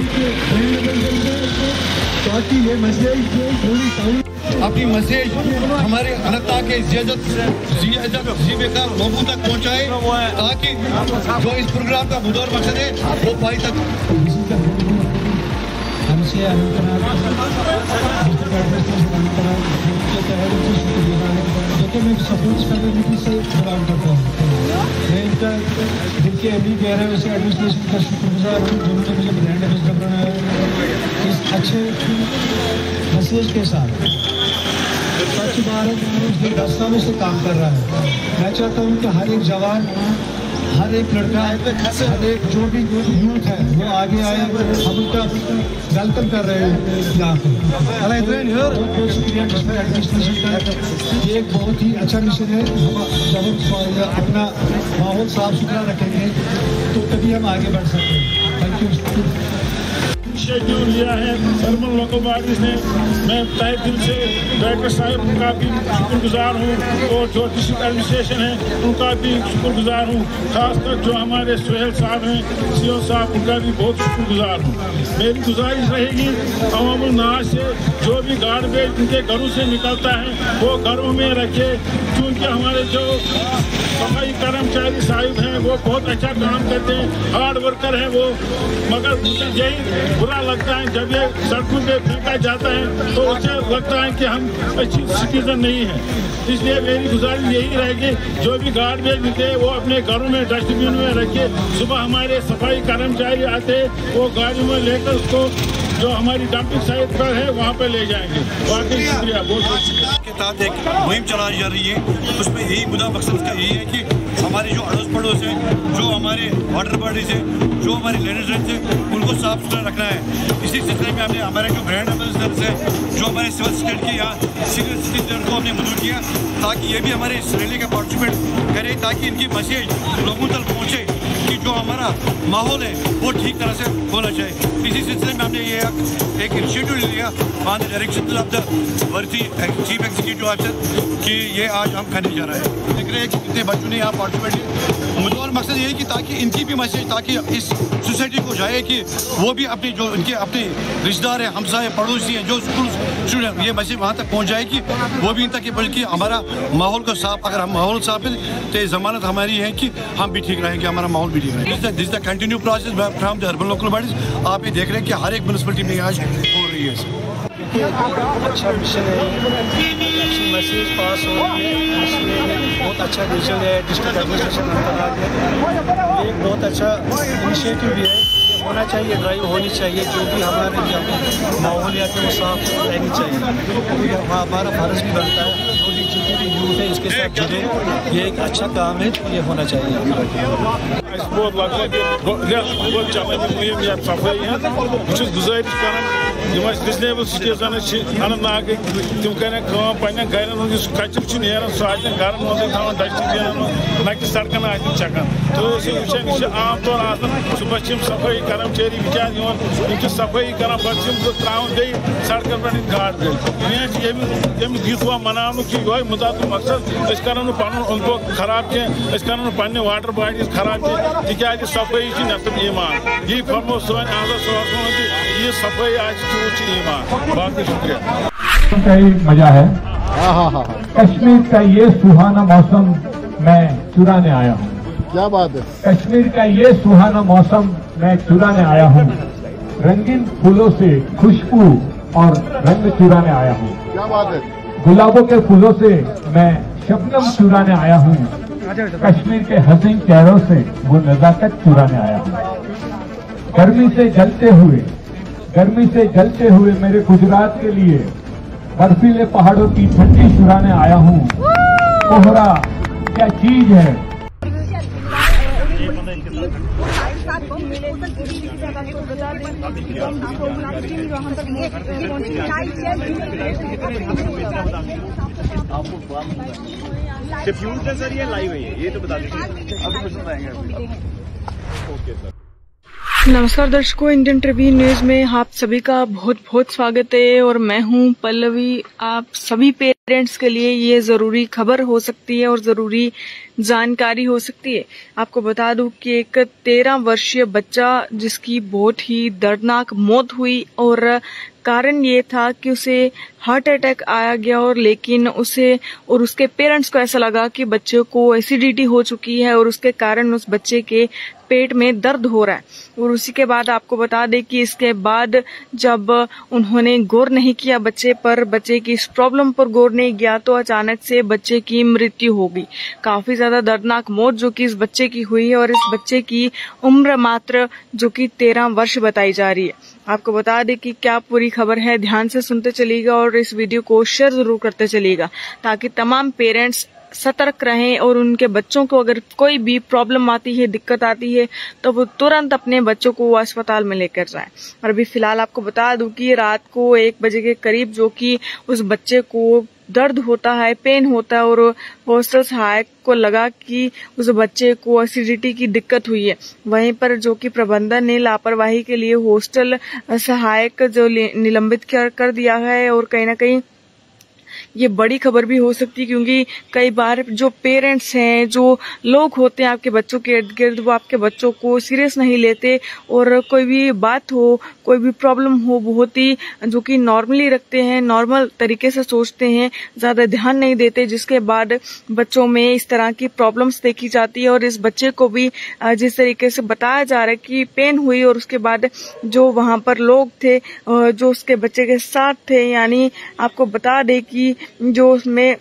ताकि ये मैसेज पूरी टाउन अपनी मैसेज हमारे अनता के जीवेदार लोगों तक पहुंचाए, ताकि जो इस प्रोग्राम का मुद्दा और मकसद है वो पाई तक हमसे मैं सपोर्ट करने से प्रदान करता हूँ। मैं इनका जिनके अभी कह रहे हैं उसे एडमिनिस्ट्रेशन का शुक्रगुजार हूँ जिन्होंने मुझे ब्रांड एम्बेसडर बनाया इस अच्छे मैसेज के साथ। स्वच्छ भारत पिछले 10 सालों से काम कर रहा है। मैं चाहता हूँ कि हर एक जवान, हर एक लड़का, हर एक जो भी यूथ है वो आगे आए। हम उनका वेलकम कर रहे हैं यहाँ पे। बहुत शुक्रिया एडमिनिस्ट्रेशन का, ये एक बहुत ही अच्छा मिशन है। हम जब अपना माहौल साफ सुथरा रखेंगे तो तभी हम आगे बढ़ सकते हैं। Thank you. इनिशिएटिव लिया है अर्बन लोकल बॉडीज ने। मैं तहे दिल से डायरेक्टर साहब का भी शुक्रगुजार हूँ और जो डिस्ट्रिक्ट एडमिनिस्ट्रेशन है उनका भी शुक्रगुजार हूँ। खासकर जो हमारे सुहेल साहब हैं, सीओ साहब, उनका भी बहुत शुक्रगुजार हूँ। मेरी गुजारिश रहेगी अवामुल नाज से जो भी गार्बेज उनके घरों से निकलता है वो घरों में रखे, क्योंकि हमारे जो सफाई कर्मचारी साहिब हैं वो बहुत अच्छा काम करते हैं, हार्ड वर्कर हैं वो। मगर मुझे यही बुरा लगता है जब ये सड़कों पे फेंका जाता है तो उसे लगता है कि हम अच्छी सिटीजन नहीं है। इसलिए मेरी गुजारिश यही रहेगी जो भी गार्बेज निकले वो अपने घरों में डस्टबिन में रखे। सुबह हमारे सफाई कर्मचारी आते वो गाड़ी में लेकर उसको जो हमारी डंपिंग साइट पर है वहाँ पे ले जाएंगे। वाकई शुक्रिया, बहुत बहुत शुक्रिया। के तहत एक मुहिम चलाई जा रही है, उसमें यही मुद्दा मकसद उसका यही है कि हमारे जो अड़ोस पड़ोस है, जो हमारे वाटर बॉडीज है, जो हमारे लेनेज है, उनको साफ सुथरा रखना है। इसी सिलसिले में हमने हमारे जो ब्रांड एम्बेसडर्स है, जो हमारे सिविल स्टेट के यहाँ सीनियर सिटीजन को हमने मदद किया ताकि ये भी हमारे इस रैली का पार्टिसिपेट करें, ताकि इनकी मैसेज लोगों तक पहुँचे कि जो हमारा माहौल है वो ठीक तरह से होना चाहिए। इसी सिलसिले में हमने ये एक इनिशिएटिव लिया on the direction of the वर्दी चीफ एग्जीक्यूटिव ऑफिसर कि ये आज हम करने जा रहे हैं। देख रहे हैं कि कितने बच्चों ने यहाँ पार्टिसिपेट किया। मुद्दा और मकसद ये है कि ताकि इनकी भी मैसेज ताकि इस सोसाइटी को जाए कि वो भी अपने जो इनके अपने रिश्तेदार हैं, हमसाए, पड़ोसी हैं, जो स्कूल स्टूडेंट, ये मैसेज वहाँ तक पहुँच जाए कि वो भी इन तक, बल्कि हमारा माहौल को साफ, अगर हम माहौल साफ है तो जमानत हमारी है कि हम भी ठीक रहेंगे, हमारा माहौल भी ठीक रहेगा। This the continue process from the urban local bodies. आप ये देख रहे हैं कि हर एक म्यूनसिपलिटी में आज हो रही है। अच्छा मिशन है, अच्छी मैसेज पास हो रही है, इसमें बहुत अच्छा डिसीजन है डिस्ट्रिक्ट एडमिनिस्ट्रेशन ये एक बहुत अच्छा इनिशिएटिव भी है। ये होना चाहिए, ड्राइव होनी चाहिए, जो भी हमारे जो माहौलियात है वो साफ रहनी चाहिए। हमारा फर्ज भी बनता है, जो भी जितने भी यूथ है इसके साथ जुड़े, ये एक अच्छा काम है, ये होना चाहिए। बहुत सफाई गुजारिश कर डिसनेबल सिटीजन अनंतनाग तम कर पे घर कचर नीर सह घर मज डस्टबिन न कि सड़कन चकन। तो वुचान आम तौर सुबह सफाई कर्मचारी बिचार सफाई कर त्रावन बे सड़कन पे गाड़ गई युवा मनाव कि यह मुद्दा तो मकसद करो पुन अंद पुक खराब कह करो पे वाटर बॉडीज खराब कह तिक सफाई नसब ईमान। यही फरमो सन आजद साहब ये सफाई आज ईमान। बाकी शुक्रिया। का ही मजा है। कश्मीर का ये सुहाना मौसम मैं चुराने आया हूँ। क्या बात है। कश्मीर का ये सुहाना मौसम मैं चुराने आया हूँ। रंगीन फूलों से खुशबू और रंग चुराने आया हूँ। क्या बात है। गुलाबों के फूलों से मैं शबनम चुराने आया हूँ। कश्मीर के हसीन चेहरों से वो नजाकत चुराने आया हूँ। गर्मी से जलते हुए मेरे गुजरात के लिए बर्फीले पहाड़ों की ठंडी चुराने आया हूँ। कोहरा क्या चीज है। डिफ्यूज है सर, ये लाइव है, ये तो बता दीजिए। अभी कुछ बताएंगे। Okay sir. नमस्कार दर्शकों, इंडियन ट्रिब्यून न्यूज में आप सभी का बहुत बहुत स्वागत है और मैं हूं पल्लवी। आप सभी पेरेंट्स के लिए ये जरूरी खबर हो सकती है और जरूरी जानकारी हो सकती है। आपको बता दूं कि एक 13 वर्षीय बच्चा जिसकी बहुत ही दर्दनाक मौत हुई और कारण ये था कि उसे हार्ट अटैक आया गया और लेकिन उसे और उसके पेरेंट्स को ऐसा लगा कि बच्चे को एसिडिटी हो चुकी है और उसके कारण उस बच्चे के पेट में दर्द हो रहा है। और उसी के बाद आपको बता दें कि इसके बाद जब उन्होंने गौर नहीं किया बच्चे पर, बच्चे की इस प्रॉब्लम पर गौर नहीं किया तो अचानक से बच्चे की मृत्यु हो गई। काफी ज्यादा दर्दनाक मौत जो कि इस बच्चे की हुई है और इस बच्चे की उम्र मात्र जो कि 13 वर्ष बताई जा रही है। आपको बता दें कि क्या पूरी खबर है, ध्यान से सुनते चलिएगा और इस वीडियो को शेयर जरूर करते चलिएगा ताकि तमाम पेरेंट्स सतर्क रहें और उनके बच्चों को अगर कोई भी प्रॉब्लम आती है, दिक्कत आती है तो वो तुरंत अपने बच्चों को अस्पताल में लेकर जाएं। और अभी फिलहाल आपको बता दूं कि रात को 1 बजे के करीब जो कि उस बच्चे को दर्द होता है, पेन होता है, और हॉस्टल सहायक को लगा कि उस बच्चे को एसिडिटी की दिक्कत हुई है। वहीं पर जो कि प्रबंधन ने लापरवाही के लिए हॉस्टल सहायक जो निलंबित कर दिया है। और कहीं ना कहीं ये बड़ी खबर भी हो सकती है, क्योंकि कई बार जो पेरेंट्स हैं, जो लोग होते हैं आपके बच्चों के इर्द गिर्द, वो आपके बच्चों को सीरियस नहीं लेते, और कोई भी बात हो, कोई भी प्रॉब्लम हो, बहुत ही जो कि नॉर्मली रखते हैं, नॉर्मल तरीके से सोचते हैं, ज्यादा ध्यान नहीं देते, जिसके बाद बच्चों में इस तरह की प्रॉब्लम्स देखी जाती है। और इस बच्चे को भी जिस तरीके से बताया जा रहा है कि पेन हुई, और उसके बाद जो वहां पर लोग थे जो उसके बच्चे के साथ थे, यानी आपको बता दें कि जो उसमें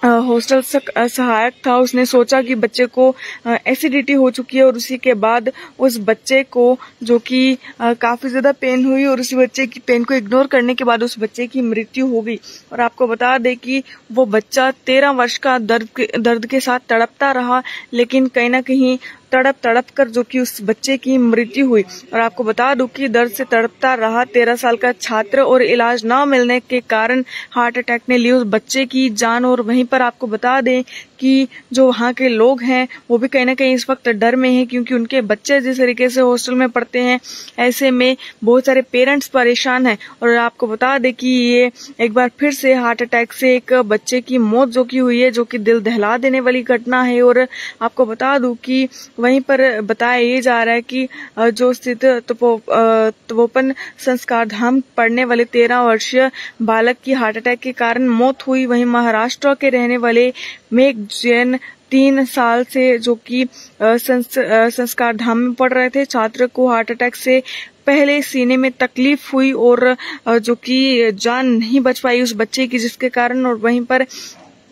हॉस्टल सहायक था, उसने सोचा कि बच्चे को एसिडिटी हो चुकी है, और उसी के बाद उस बच्चे को जो कि काफी ज्यादा पेन हुई, और उसी बच्चे की पेन को इग्नोर करने के बाद उस बच्चे की मृत्यु हो गई। और आपको बता दें कि वो बच्चा 13 वर्ष का दर्द के साथ तड़पता रहा, लेकिन कहीं ना कहीं तड़प कर जो कि उस बच्चे की मृत्यु हुई। और आपको बता दूं कि दर्द से तड़पता रहा 13 साल का छात्र, और इलाज न मिलने के कारण हार्ट अटैक ने ली उस बच्चे की जान। और वहीं पर आपको बता दें कि जो वहाँ के लोग हैं वो भी कहीं ना कहीं इस वक्त डर में हैं, क्योंकि उनके बच्चे जिस तरीके से हॉस्टल में पढ़ते हैं, ऐसे में बहुत सारे पेरेंट्स परेशान हैं। और आपको बता दें कि ये एक बार फिर से हार्ट अटैक से एक बच्चे की मौत जो कि हुई है, जो कि दिल दहला देने वाली घटना है। और आपको बता दूं कि वहीं पर बताया ये जा रहा है कि जो स्थित तपोवन संस्कार धाम पढ़ने वाले 13 वर्षीय बालक की हार्ट अटैक के कारण मौत हुई। वहीं महाराष्ट्र के रहने वाले मेघ जैन 3 साल से जो कि संस्कार धाम में पढ़ रहे थे, छात्र को हार्ट अटैक से पहले सीने में तकलीफ हुई, और जो कि जान नहीं बच पाई उस बच्चे की, जिसके कारण। और वहीं पर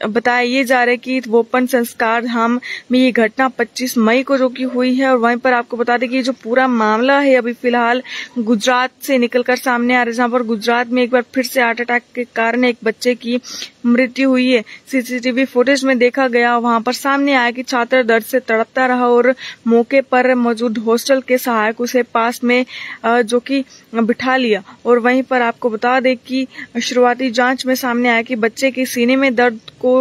बताया ये जा रहा है कि तपोवन संस्कार धाम में ये घटना 25 मई को जो कि हुई है। और वहीं पर आपको बता दें कि जो पूरा मामला है अभी फिलहाल गुजरात से निकलकर सामने आ रहा है, जहां पर गुजरात में एक बार फिर से हार्ट अटैक के कारण एक बच्चे की मृत्यु हुई है। सीसीटीवी फुटेज में देखा गया, वहां पर सामने आया कि छात्र दर्द से तड़पता रहा, और मौके पर मौजूद हॉस्टल के सहायक उसे पास में जो कि बिठा लिया। और वहीं पर आपको बता दें कि शुरुआती जांच में सामने आया कि बच्चे के सीने में दर्द को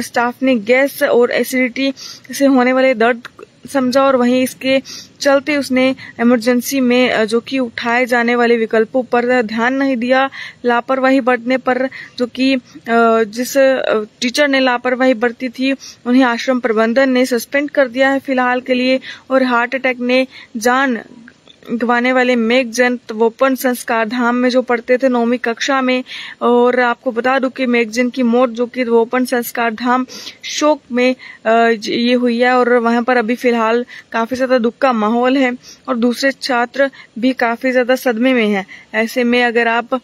स्टाफ ने गैस और एसिडिटी से होने वाले दर्द समझा, और वहीं इसके चलते उसने इमरजेंसी में जो कि उठाए जाने वाले विकल्पों पर ध्यान नहीं दिया। लापरवाही बरतने पर जो कि जिस टीचर ने लापरवाही बरती थी उन्हें आश्रम प्रबंधन ने सस्पेंड कर दिया है फिलहाल के लिए। और हार्ट अटैक ने जान गंवाने वाले मेघ जैन तपोवन संस्कार धाम में जो पढ़ते थे 9वीं कक्षा में, और आपको बता दूं कि मेघ जैन की मौत जो कि तपोवन संस्कार धाम शोक में ये हुई है, और वहां पर अभी फिलहाल काफी ज्यादा दुख का माहौल है, और दूसरे छात्र भी काफी ज्यादा सदमे में हैं। ऐसे में अगर आप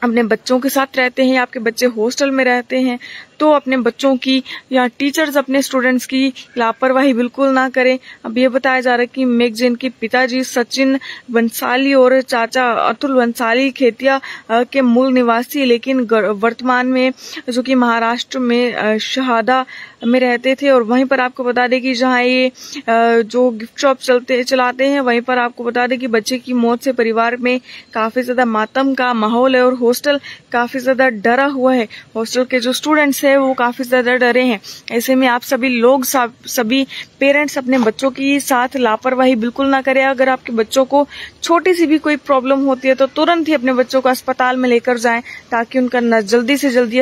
अपने बच्चों के साथ रहते हैं, आपके बच्चे हॉस्टल में रहते हैं, तो अपने बच्चों की या टीचर्स अपने स्टूडेंट्स की लापरवाही बिल्कुल ना करें। अब ये बताया जा रहा है कि मेघ जैन के पिताजी सचिन बंसाली और चाचा अतुल बंसाली खेतिया के मूल निवासी, लेकिन वर्तमान में जो कि महाराष्ट्र में शहादा में रहते थे। और वहीं पर आपको बता दें कि जहां ये जो गिफ्ट शॉप चलाते हैं, वहीं पर आपको बता दें कि बच्चे की मौत से परिवार में काफी ज्यादा मातम का माहौल है, और हॉस्टल काफी ज्यादा डरा हुआ है। हॉस्टल के जो स्टूडेंट्स है वो काफी ज्यादा डरे हैं। ऐसे में आप सभी लोग सभी पेरेंट्स अपने बच्चों की साथ लापरवाही बिल्कुल ना करें। अगर आपके बच्चों को छोटी सी भी कोई प्रॉब्लम होती है तो तुरंत ही अपने बच्चों को अस्पताल में लेकर जाएं, ताकि उनका जल्दी से जल्दी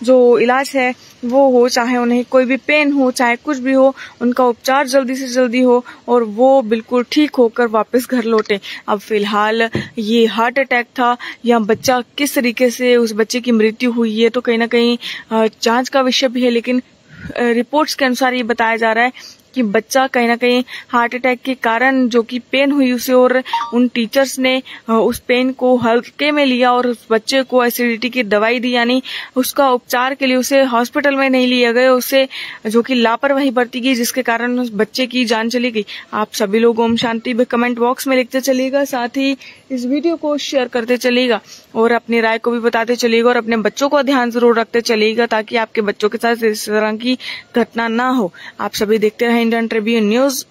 जो इलाज है वो हो, चाहे उन्हें कोई भी पेन हो, चाहे कुछ भी हो, उनका उपचार जल्दी से जल्दी हो, और वो बिल्कुल ठीक होकर वापस घर लौटे। अब फिलहाल ये हार्ट अटैक था या बच्चा किस तरीके से उस बच्चे की मृत्यु हुई है तो कहीं ना कहीं जांच का विषय भी है, लेकिन रिपोर्ट्स के अनुसार ये बताया जा रहा है कि बच्चा कहीं ना कहीं हार्ट अटैक के कारण जो कि पेन हुई उसे, और उन टीचर्स ने उस पेन को हल्के में लिया और उस बच्चे को एसिडिटी की दवाई दी, यानी उसका उपचार के लिए उसे हॉस्पिटल में नहीं लिया गया, उसे जो कि लापरवाही बरती गई, जिसके कारण उस बच्चे की जान चली गई। आप सभी लोग ओम शांति भी कमेंट बॉक्स में लिखते चलिएगा, साथ ही इस वीडियो को शेयर करते चलिएगा, और अपनी राय को भी बताते चलिएगा, और अपने बच्चों का ध्यान जरूर रखते चलिएगा, ताकि आपके बच्चों के साथ इस तरह की घटना ना हो। आप सभी देखते रहे इंडियन ट्रिब्यून न्यूज।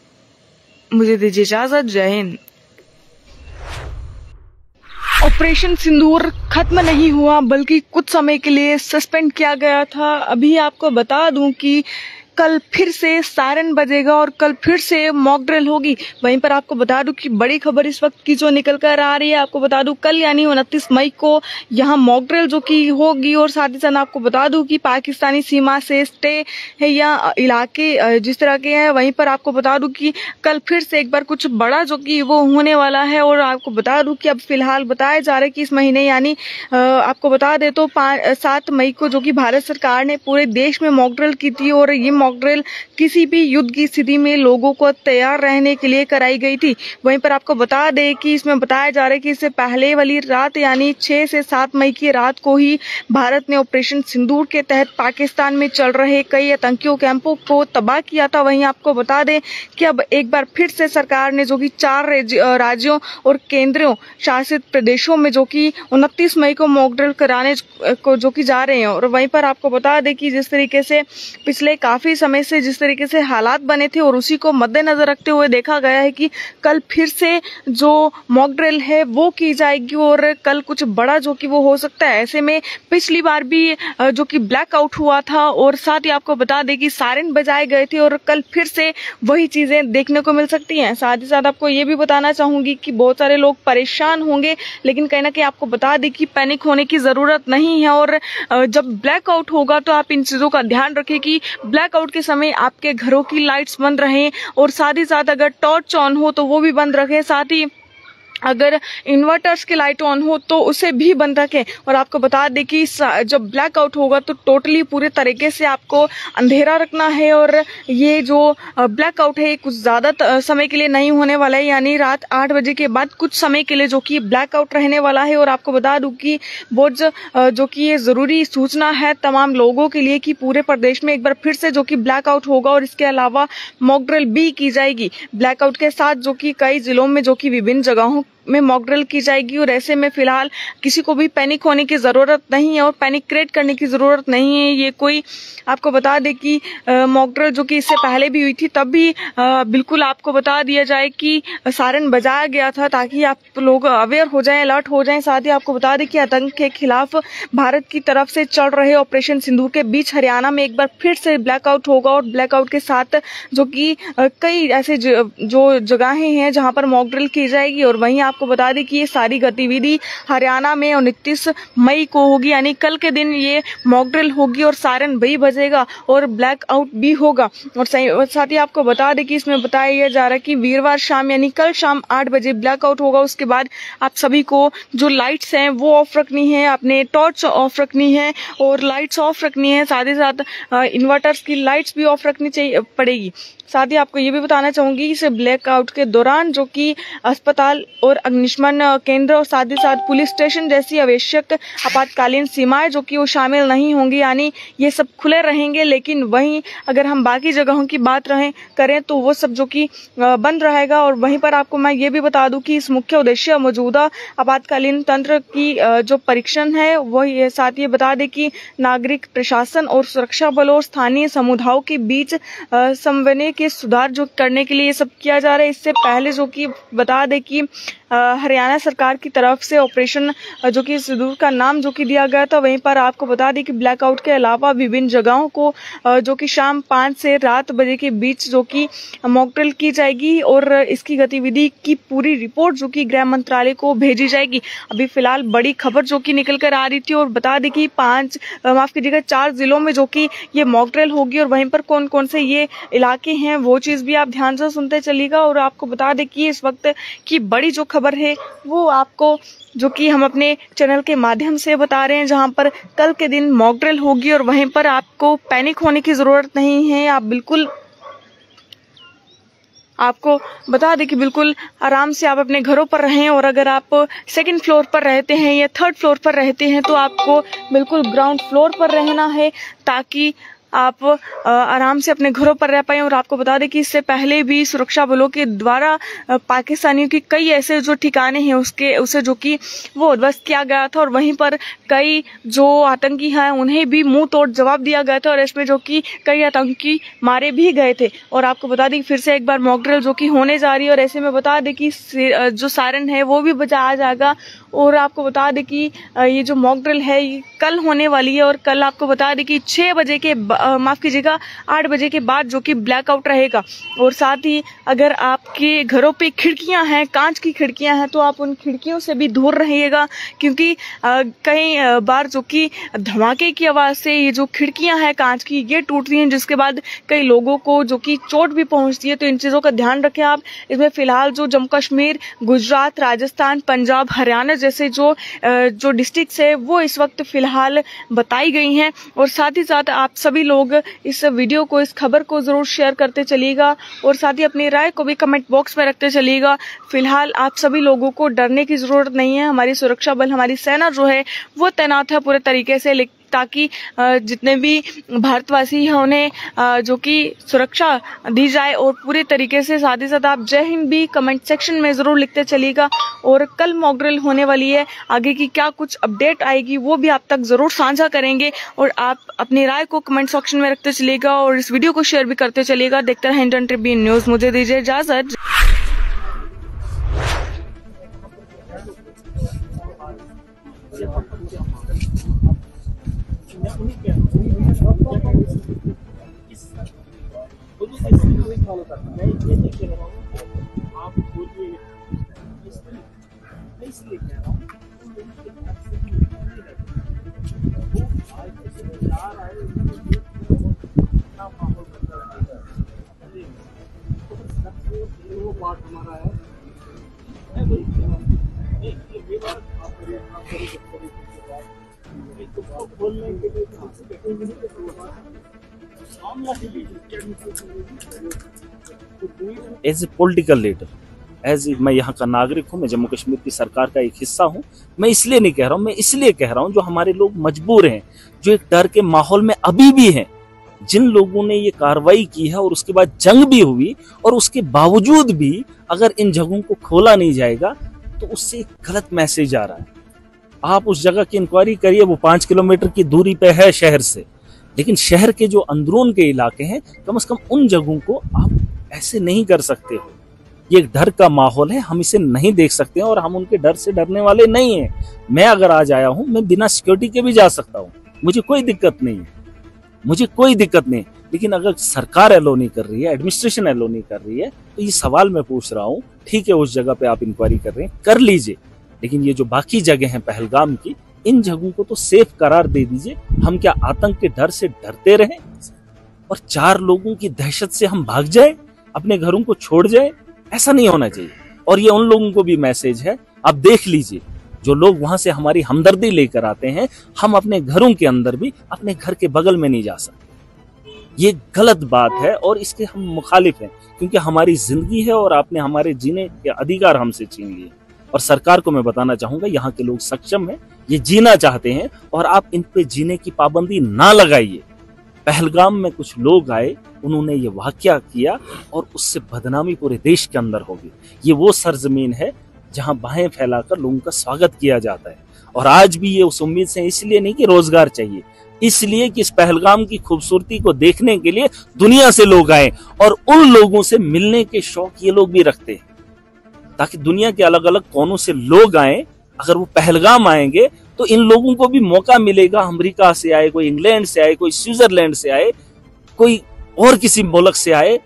मुझे दीजिए इजाजत। जय हिंद। ऑपरेशन सिंदूर खत्म नहीं हुआ बल्कि कुछ समय के लिए सस्पेंड किया गया था। अभी आपको बता दूं कि कल फिर से सायरन बजेगा और कल फिर से मॉक ड्रिल होगी। वहीं पर आपको बता दूं कि बड़ी खबर इस वक्त की जो निकल कर आ रही है, आपको बता दूं कल यानी 29 मई को यहाँ मॉक ड्रिल जो की होगी। और साथ ही साथ आपको बता दूं कि पाकिस्तानी सीमा से स्टे है या इलाके जिस तरह के हैं, वहीं पर आपको बता दूं कि कल फिर से एक बार कुछ बड़ा जो कि वो होने वाला है। और आपको बता दूं कि अब फिलहाल बताया जा रहा है कि इस महीने यानी आपको बता दे तो 7 मई को जो कि भारत सरकार ने पूरे देश में मॉक ड्रिल की थी। और ये मॉक ड्रिल किसी भी युद्ध की स्थिति में लोगों को तैयार रहने के लिए कराई गई थी। वहीं पर आपको बता दें कि इसमें बताया जा रहा है कि इससे पहले वाली रात यानी 6 से 7 मई की रात को ही भारत ने ऑपरेशन सिंदूर के तहत पाकिस्तान में चल रहे कई आतंकियों कैंपों को तबाह किया था। वहीं आपको बता दें कि अब एक बार फिर से सरकार ने जो कि 4 राज्यों और केंद्रीय शासित प्रदेशों में जो कि 29 मई को मॉक ड्रिल कराने को जो कि जा रहे हैं। और वहीं पर आपको बता दें कि जिस तरीके से पिछले काफी समय से जिस तरीके से हालात बने थे और उसी को मद्देनजर रखते हुए देखा गया है कि कल फिर से जो मॉक ड्रिल है वो की जाएगी और कल कुछ बड़ा जो कि वो हो सकता है। ऐसे में पिछली बार भी जो कि ब्लैकआउट हुआ था और साथ ही आपको बता दें कि सायरन बजाए गए थे और कल फिर से वही चीजें देखने को मिल सकती हैं। साथ ही साथ आपको ये भी बताना चाहूंगी कि बहुत सारे लोग परेशान होंगे, लेकिन कहीं ना कहीं आपको बता दें कि पैनिक होने की जरूरत नहीं है। और जब ब्लैकआउट होगा तो आप इन चीजों का ध्यान रखें कि ब्लैकआउट के समय आपके घरों की लाइट्स बंद रहें और साथ ही साथ अगर टॉर्च ऑन हो तो वो भी बंद रखें। साथ ही अगर इन्वर्टर्स की लाइट ऑन हो तो उसे भी बंद रखें। और आपको बता दें कि जब ब्लैकआउट होगा तो टोटली पूरे तरीके से आपको अंधेरा रखना है। और ये जो ब्लैकआउट है कुछ ज़्यादा समय के लिए नहीं होने वाला है, यानी रात 8 बजे के बाद कुछ समय के लिए जो कि ब्लैकआउट रहने वाला है। और आपको बता दूं कि बहुत जो कि ये ज़रूरी सूचना है तमाम लोगों के लिए कि पूरे प्रदेश में एक बार फिर से जो कि ब्लैकआउट होगा और इसके अलावा मॉक ड्रिल भी की जाएगी। ब्लैकआउट के साथ जो कि कई जिलों में जो कि विभिन्न जगहों में मॉक ड्रिल की जाएगी। और ऐसे में फिलहाल किसी को भी पैनिक होने की जरूरत नहीं है और पैनिक क्रिएट करने की जरूरत नहीं है। ये कोई आपको बता दें कि मॉक ड्रिल जो कि इससे पहले भी हुई थी तब भी बिल्कुल आपको बता दिया जाए कि सायरन बजाया गया था ताकि आप लोग अवेयर हो जाएं, अलर्ट हो जाएं। साथ ही आपको बता दें कि आतंक के खिलाफ भारत की तरफ से चल रहे ऑपरेशन सिंदूर के बीच हरियाणा में एक बार फिर से ब्लैकआउट होगा। और ब्लैकआउट के साथ जो कि कई ऐसे जो जगहें हैं जहां पर मॉक ड्रिल की जाएगी। और वहीं आपको बता दें कि ये सारी गतिविधि हरियाणा में 29 मई को होगी, यानी कल के दिन ये मॉक ड्रिल होगी और सायरन भी बजेगा और ब्लैकआउट भी होगा। और साथ ही आपको बता दें कि इसमें बताया जा रहा है कि वीरवार शाम यानी कल शाम 8 बजे ब्लैकआउट होगा। उसके बाद आप सभी को जो लाइट्स हैं वो ऑफ रखनी है, अपने टॉर्च ऑफ रखनी है और लाइट्स ऑफ रखनी है। साथ ही साथ इन्वर्टर्स की लाइट्स भी ऑफ रखनी पड़ेगी। साथ ही आपको ये भी बताना चाहूंगी इस ब्लैकआउट के दौरान जो कि अस्पताल और अग्निशमन केंद्र और साथ ही साथ पुलिस स्टेशन जैसी आवश्यक आपातकालीन सीमाएं जो कि वो शामिल नहीं होंगी, यानी ये सब खुले रहेंगे। लेकिन वहीं अगर हम बाकी जगहों की बात करें तो वो सब जो कि बंद रहेगा। और वहीं पर आपको मैं ये भी बता दूं कि इस मुख्य उद्देश्य मौजूदा आपातकालीन तंत्र की जो परीक्षण है वो साथ ये बता दें कि नागरिक प्रशासन और सुरक्षा बलों और स्थानीय समुदायों के बीच समन्वय के सुधार जो करने के लिए ये सब किया जा रहा है। इससे पहले जो कि बता दें कि हरियाणा सरकार की तरफ से ऑपरेशन जो कि सिंदूर का नाम जो कि दिया गया था। वहीं पर आपको बता दें कि ब्लैकआउट के अलावा विभिन्न जगहों को जो कि शाम 5 से रात बजे के बीच जो कि मॉक ड्रिल की जाएगी और इसकी गतिविधि की पूरी रिपोर्ट जो कि गृह मंत्रालय को भेजी जाएगी। अभी फिलहाल बड़ी खबर जो कि निकल कर आ रही थी और बता दें कि 4 जिलों में जो कि ये मॉक ड्रिल होगी और वहीं पर कौन कौन से ये इलाके हैं वो चीज़ भी आप ध्यान से सुनते चलिएगा। और आपको बता दें कि इस वक्त की बड़ी जो खबर है वो आपको जो कि हम अपने चैनल के माध्यम से बता रहे हैं, जहां पर कल के दिन मॉक ड्रिल होगी और वहीं पर आपको पैनिक होने की जरूरत नहीं है। आप बिल्कुल आपको बता दें कि बिल्कुल आराम से आप अपने घरों पर रहें। और अगर आप सेकंड फ्लोर पर रहते हैं या थर्ड फ्लोर पर रहते हैं तो आपको बिल्कुल ग्राउंड फ्लोर पर रहना है ताकि आप आराम से अपने घरों पर रह पाएं। और आपको बता दें कि इससे पहले भी सुरक्षा बलों के द्वारा पाकिस्तानियों की कई ऐसे जो ठिकाने हैं उसे जो कि वो ध्वस्त किया गया था, और वहीं पर कई जो आतंकी हैं उन्हें भी मुंह तोड़ जवाब दिया गया था, और इसमें जो कि कई आतंकी मारे भी गए थे। और आपको बता दें कि फिर से एक बार मॉक ड्रिल जो कि होने जा रही है, और ऐसे में बता दें कि जो सायरन है वो भी बजाया जाएगा। और आपको बता दें कि ये जो मॉक ड्रिल है ये कल होने वाली है, और कल आपको बता दें कि 6 बजे के माफ़ कीजिएगा 8 बजे के बाद जो कि ब्लैकआउट रहेगा। और साथ ही अगर आपके घरों पे खिड़कियां हैं, कांच की खिड़कियां हैं, तो आप उन खिड़कियों से भी दूर रहिएगा, क्योंकि कई बार जो कि धमाके की आवाज़ से ये जो खिड़कियां हैं कांच की ये टूटती हैं, जिसके बाद कई लोगों को जो कि चोट भी पहुंचती है। तो इन चीज़ों का ध्यान रखें आप। इसमें फ़िलहाल जो जम्मू कश्मीर, गुजरात, राजस्थान, पंजाब, हरियाणा जैसे जो डिस्ट्रिक्ट्स है वो इस वक्त फ़िलहाल बताई गई हैं। और साथ ही साथ आप सभी लोग इस वीडियो को, इस खबर को ज़रूर शेयर करते चलिएगा, और साथ ही अपनी राय को भी कमेंट बॉक्स में रखते चलिएगा। फ़िलहाल आप सभी लोगों को डरने की ज़रूरत नहीं है। हमारी सुरक्षा बल, हमारी सेना जो है वो तैनात है पूरे तरीके से, ताकि जितने भी भारतवासी हैं उन्हें जो कि सुरक्षा दी जाए और पूरे तरीके से। साथ ही साथ आप जय हिंद भी कमेंट सेक्शन में ज़रूर लिखते चलिएगा। और कल मॉक ड्रिल होने वाली है, आगे की क्या कुछ अपडेट आएगी वो भी आप तक ज़रूर साझा करेंगे, और आप अपनी राय को कमेंट सेक्शन में रखते चलिएगा और इस वीडियो को शेयर भी करते चलिएगा। देखते रहें इंडियन ट्रिब्यून न्यूज़। मुझे दीजिए इजाज़त। एज ए पॉलिटिकल लीडर, मैं यहाँ का नागरिक हूँ, मैं जम्मू कश्मीर की सरकार का एक हिस्सा हूँ। मैं इसलिए नहीं कह रहा हूँ, मैं इसलिए कह रहा हूँ जो हमारे लोग मजबूर हैं, जो एक डर के माहौल में अभी भी हैं, जिन लोगों ने ये कार्रवाई की है और उसके बाद जंग भी हुई, और उसके बावजूद भी अगर इन जगहों को खोला नहीं जाएगा तो उससे एक गलत मैसेज आ रहा है। आप उस जगह की इंक्वायरी करिए, वो 5 किलोमीटर की दूरी पे है शहर से, लेकिन शहर के जो अंदरून के इलाके हैं, कम से कम उन जगहों को आप ऐसे नहीं कर सकते हो। ये एक डर का माहौल है, हम इसे नहीं देख सकते हैं, और हम उनके डर से डरने वाले नहीं हैं। मैं अगर आज आया हूं, मैं बिना सिक्योरिटी के भी जा सकता हूं, मुझे कोई दिक्कत नहीं है, मुझे कोई दिक्कत नहीं। लेकिन अगर सरकार एलो नहीं कर रही है, एडमिनिस्ट्रेशन एलो नहीं कर रही है, तो ये सवाल मैं पूछ रहा हूँ। ठीक है, उस जगह पे आप इंक्वायरी कर रहे हैं, कर लीजिए, लेकिन ये जो बाकी जगह हैं पहलगाम की, इन जगहों को तो सेफ करार दे दीजिए। हम क्या आतंक के डर से डरते रहें और 4 लोगों की दहशत से हम भाग जाएं, अपने घरों को छोड़ जाएं? ऐसा नहीं होना चाहिए। और ये उन लोगों को भी मैसेज है, आप देख लीजिए, जो लोग वहां से हमारी हमदर्दी लेकर आते हैं, हम अपने घरों के अंदर भी अपने घर के बगल में नहीं जा सकते। ये गलत बात है और इसके हम मुखालिफ हैं, क्योंकि हमारी जिंदगी है और आपने हमारे जीने के अधिकार हमसे छीन लिए। और सरकार को मैं बताना चाहूंगा, यहाँ के लोग सक्षम हैं, ये जीना चाहते हैं, और आप इन पे जीने की पाबंदी ना लगाइए। पहलगाम में कुछ लोग आए, उन्होंने ये वाकया किया और उससे बदनामी पूरे देश के अंदर होगी। ये वो सरजमीन है जहां बाहें फैलाकर लोगों का स्वागत किया जाता है। और आज भी ये उस उम्मीद से, इसलिए नहीं कि रोजगार चाहिए, इसलिए कि इस पहलगाम की खूबसूरती को देखने के लिए दुनिया से लोग आए, और उन लोगों से मिलने के शौक ये लोग भी रखते हैं, ताकि दुनिया के अलग अलग कोनों से लोग आए। अगर वो पहलगाम आएंगे तो इन लोगों को भी मौका मिलेगा, अमेरिका से आए, कोई इंग्लैंड से आए, कोई स्विट्जरलैंड से आए, कोई और किसी मुल्क से आए,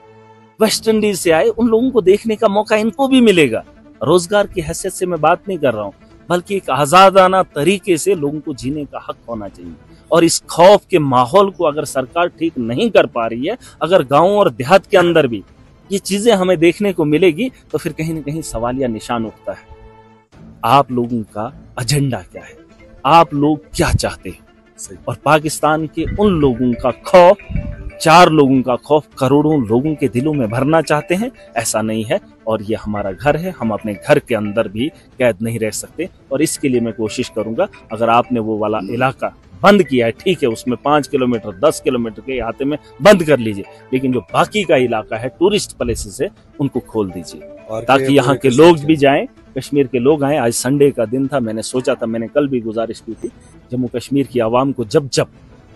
वेस्ट इंडीज से आए, उन लोगों को देखने का मौका इनको भी मिलेगा। रोजगार की हैसियत से मैं बात नहीं कर रहा हूँ, बल्कि एक आजादाना तरीके से लोगों को जीने का हक होना चाहिए। और इस खौफ के माहौल को अगर सरकार ठीक नहीं कर पा रही है, अगर गाँव और देहात के अंदर भी ये चीजें हमें देखने को मिलेगी, तो फिर कहीं ना कहीं सवालिया निशान उठता है। आप लोगों का एजेंडा क्या है, आप लोग क्या चाहते हैं? और पाकिस्तान के उन लोगों का खौफ, 4 लोगों का खौफ करोड़ों लोगों के दिलों में भरना चाहते हैं, ऐसा नहीं है। और ये हमारा घर है, हम अपने घर के अंदर भी कैद नहीं रह सकते। और इसके लिए मैं कोशिश करूंगा, अगर आपने वो वाला इलाका बंद किया है, ठीक है, उसमें 5 किलोमीटर 10 किलोमीटर के अहाते में बंद कर लीजिए, लेकिन जो बाकी का इलाका है टूरिस्ट प्लेसेस है उनको खोल दीजिए ताकि यहाँ के लोग भी जाएं, कश्मीर के लोग आए। आज संडे का दिन था, मैंने सोचा था, मैंने कल भी गुजारिश की थी, जम्मू कश्मीर की आवाम को जब जब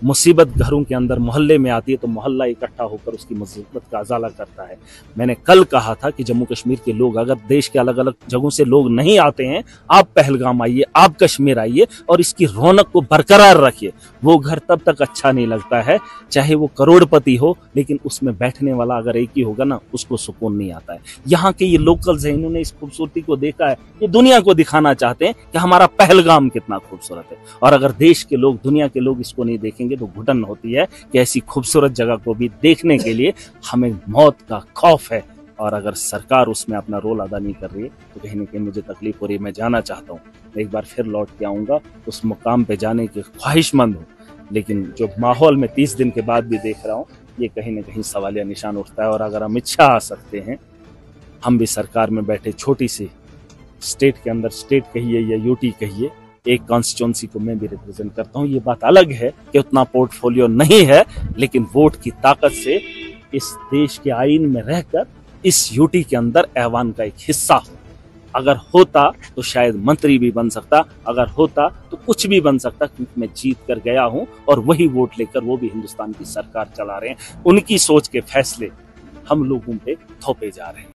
मुसीबत घरों के अंदर मोहल्ले में आती है तो मोहल्ला इकट्ठा होकर उसकी मुसीबत का अजाला करता है। मैंने कल कहा था कि जम्मू कश्मीर के लोग, अगर देश के अलग अलग जगहों से लोग नहीं आते हैं, आप पहलगाम आइए, आप कश्मीर आइए और इसकी रौनक को बरकरार रखिए। वो घर तब तक अच्छा नहीं लगता है चाहे वो करोड़पति हो, लेकिन उसमें बैठने वाला अगर एक ही होगा ना, उसको सुकून नहीं आता है। यहाँ के ये लोकल्स हैं, इन्होंने इस खूबसूरती को देखा है, ये दुनिया को दिखाना चाहते हैं कि हमारा पहलगाम कितना खूबसूरत है। और अगर देश के लोग, दुनिया के लोग इसको नहीं देखेंगे तो घुटन होती है कि ऐसी खूबसूरत जगह को भी देखने के लिए हमें मौत का खौफ है। और अगर सरकार उसमें अपना रोल अदा नहीं कर रही है तो कहीं ना कहीं मुझे तकलीफ हो रही है। मैं जाना चाहता हूँ, एक बार फिर लौट के आऊँगा, उस मुकाम पे जाने की ख्वाहिशमंद हूँ, लेकिन जो माहौल में 30 दिन के बाद भी देख रहा हूँ, ये कहीं ना कहीं सवालिया निशान उठता है। और अगर अमित शाह आ सकते हैं, हम भी सरकार में बैठे छोटी सी स्टेट के अंदर, स्टेट कहिए या यूटी कहिए, एक कॉन्स्टिट्यूंसी को मैं भी रिप्रेजेंट करता हूँ। ये बात अलग है कि उतना पोर्टफोलियो नहीं है, लेकिन वोट की ताकत से इस देश के आईन में रहकर इस यूटी के अंदर ऐवान का एक हिस्सा हो। अगर होता तो शायद मंत्री भी बन सकता, अगर होता तो कुछ भी बन सकता, क्योंकि मैं जीत कर गया हूं और वही वोट लेकर वो भी हिंदुस्तान की सरकार चला रहे हैं। उनकी सोच के फैसले हम लोगों पे थोपे जा रहे हैं।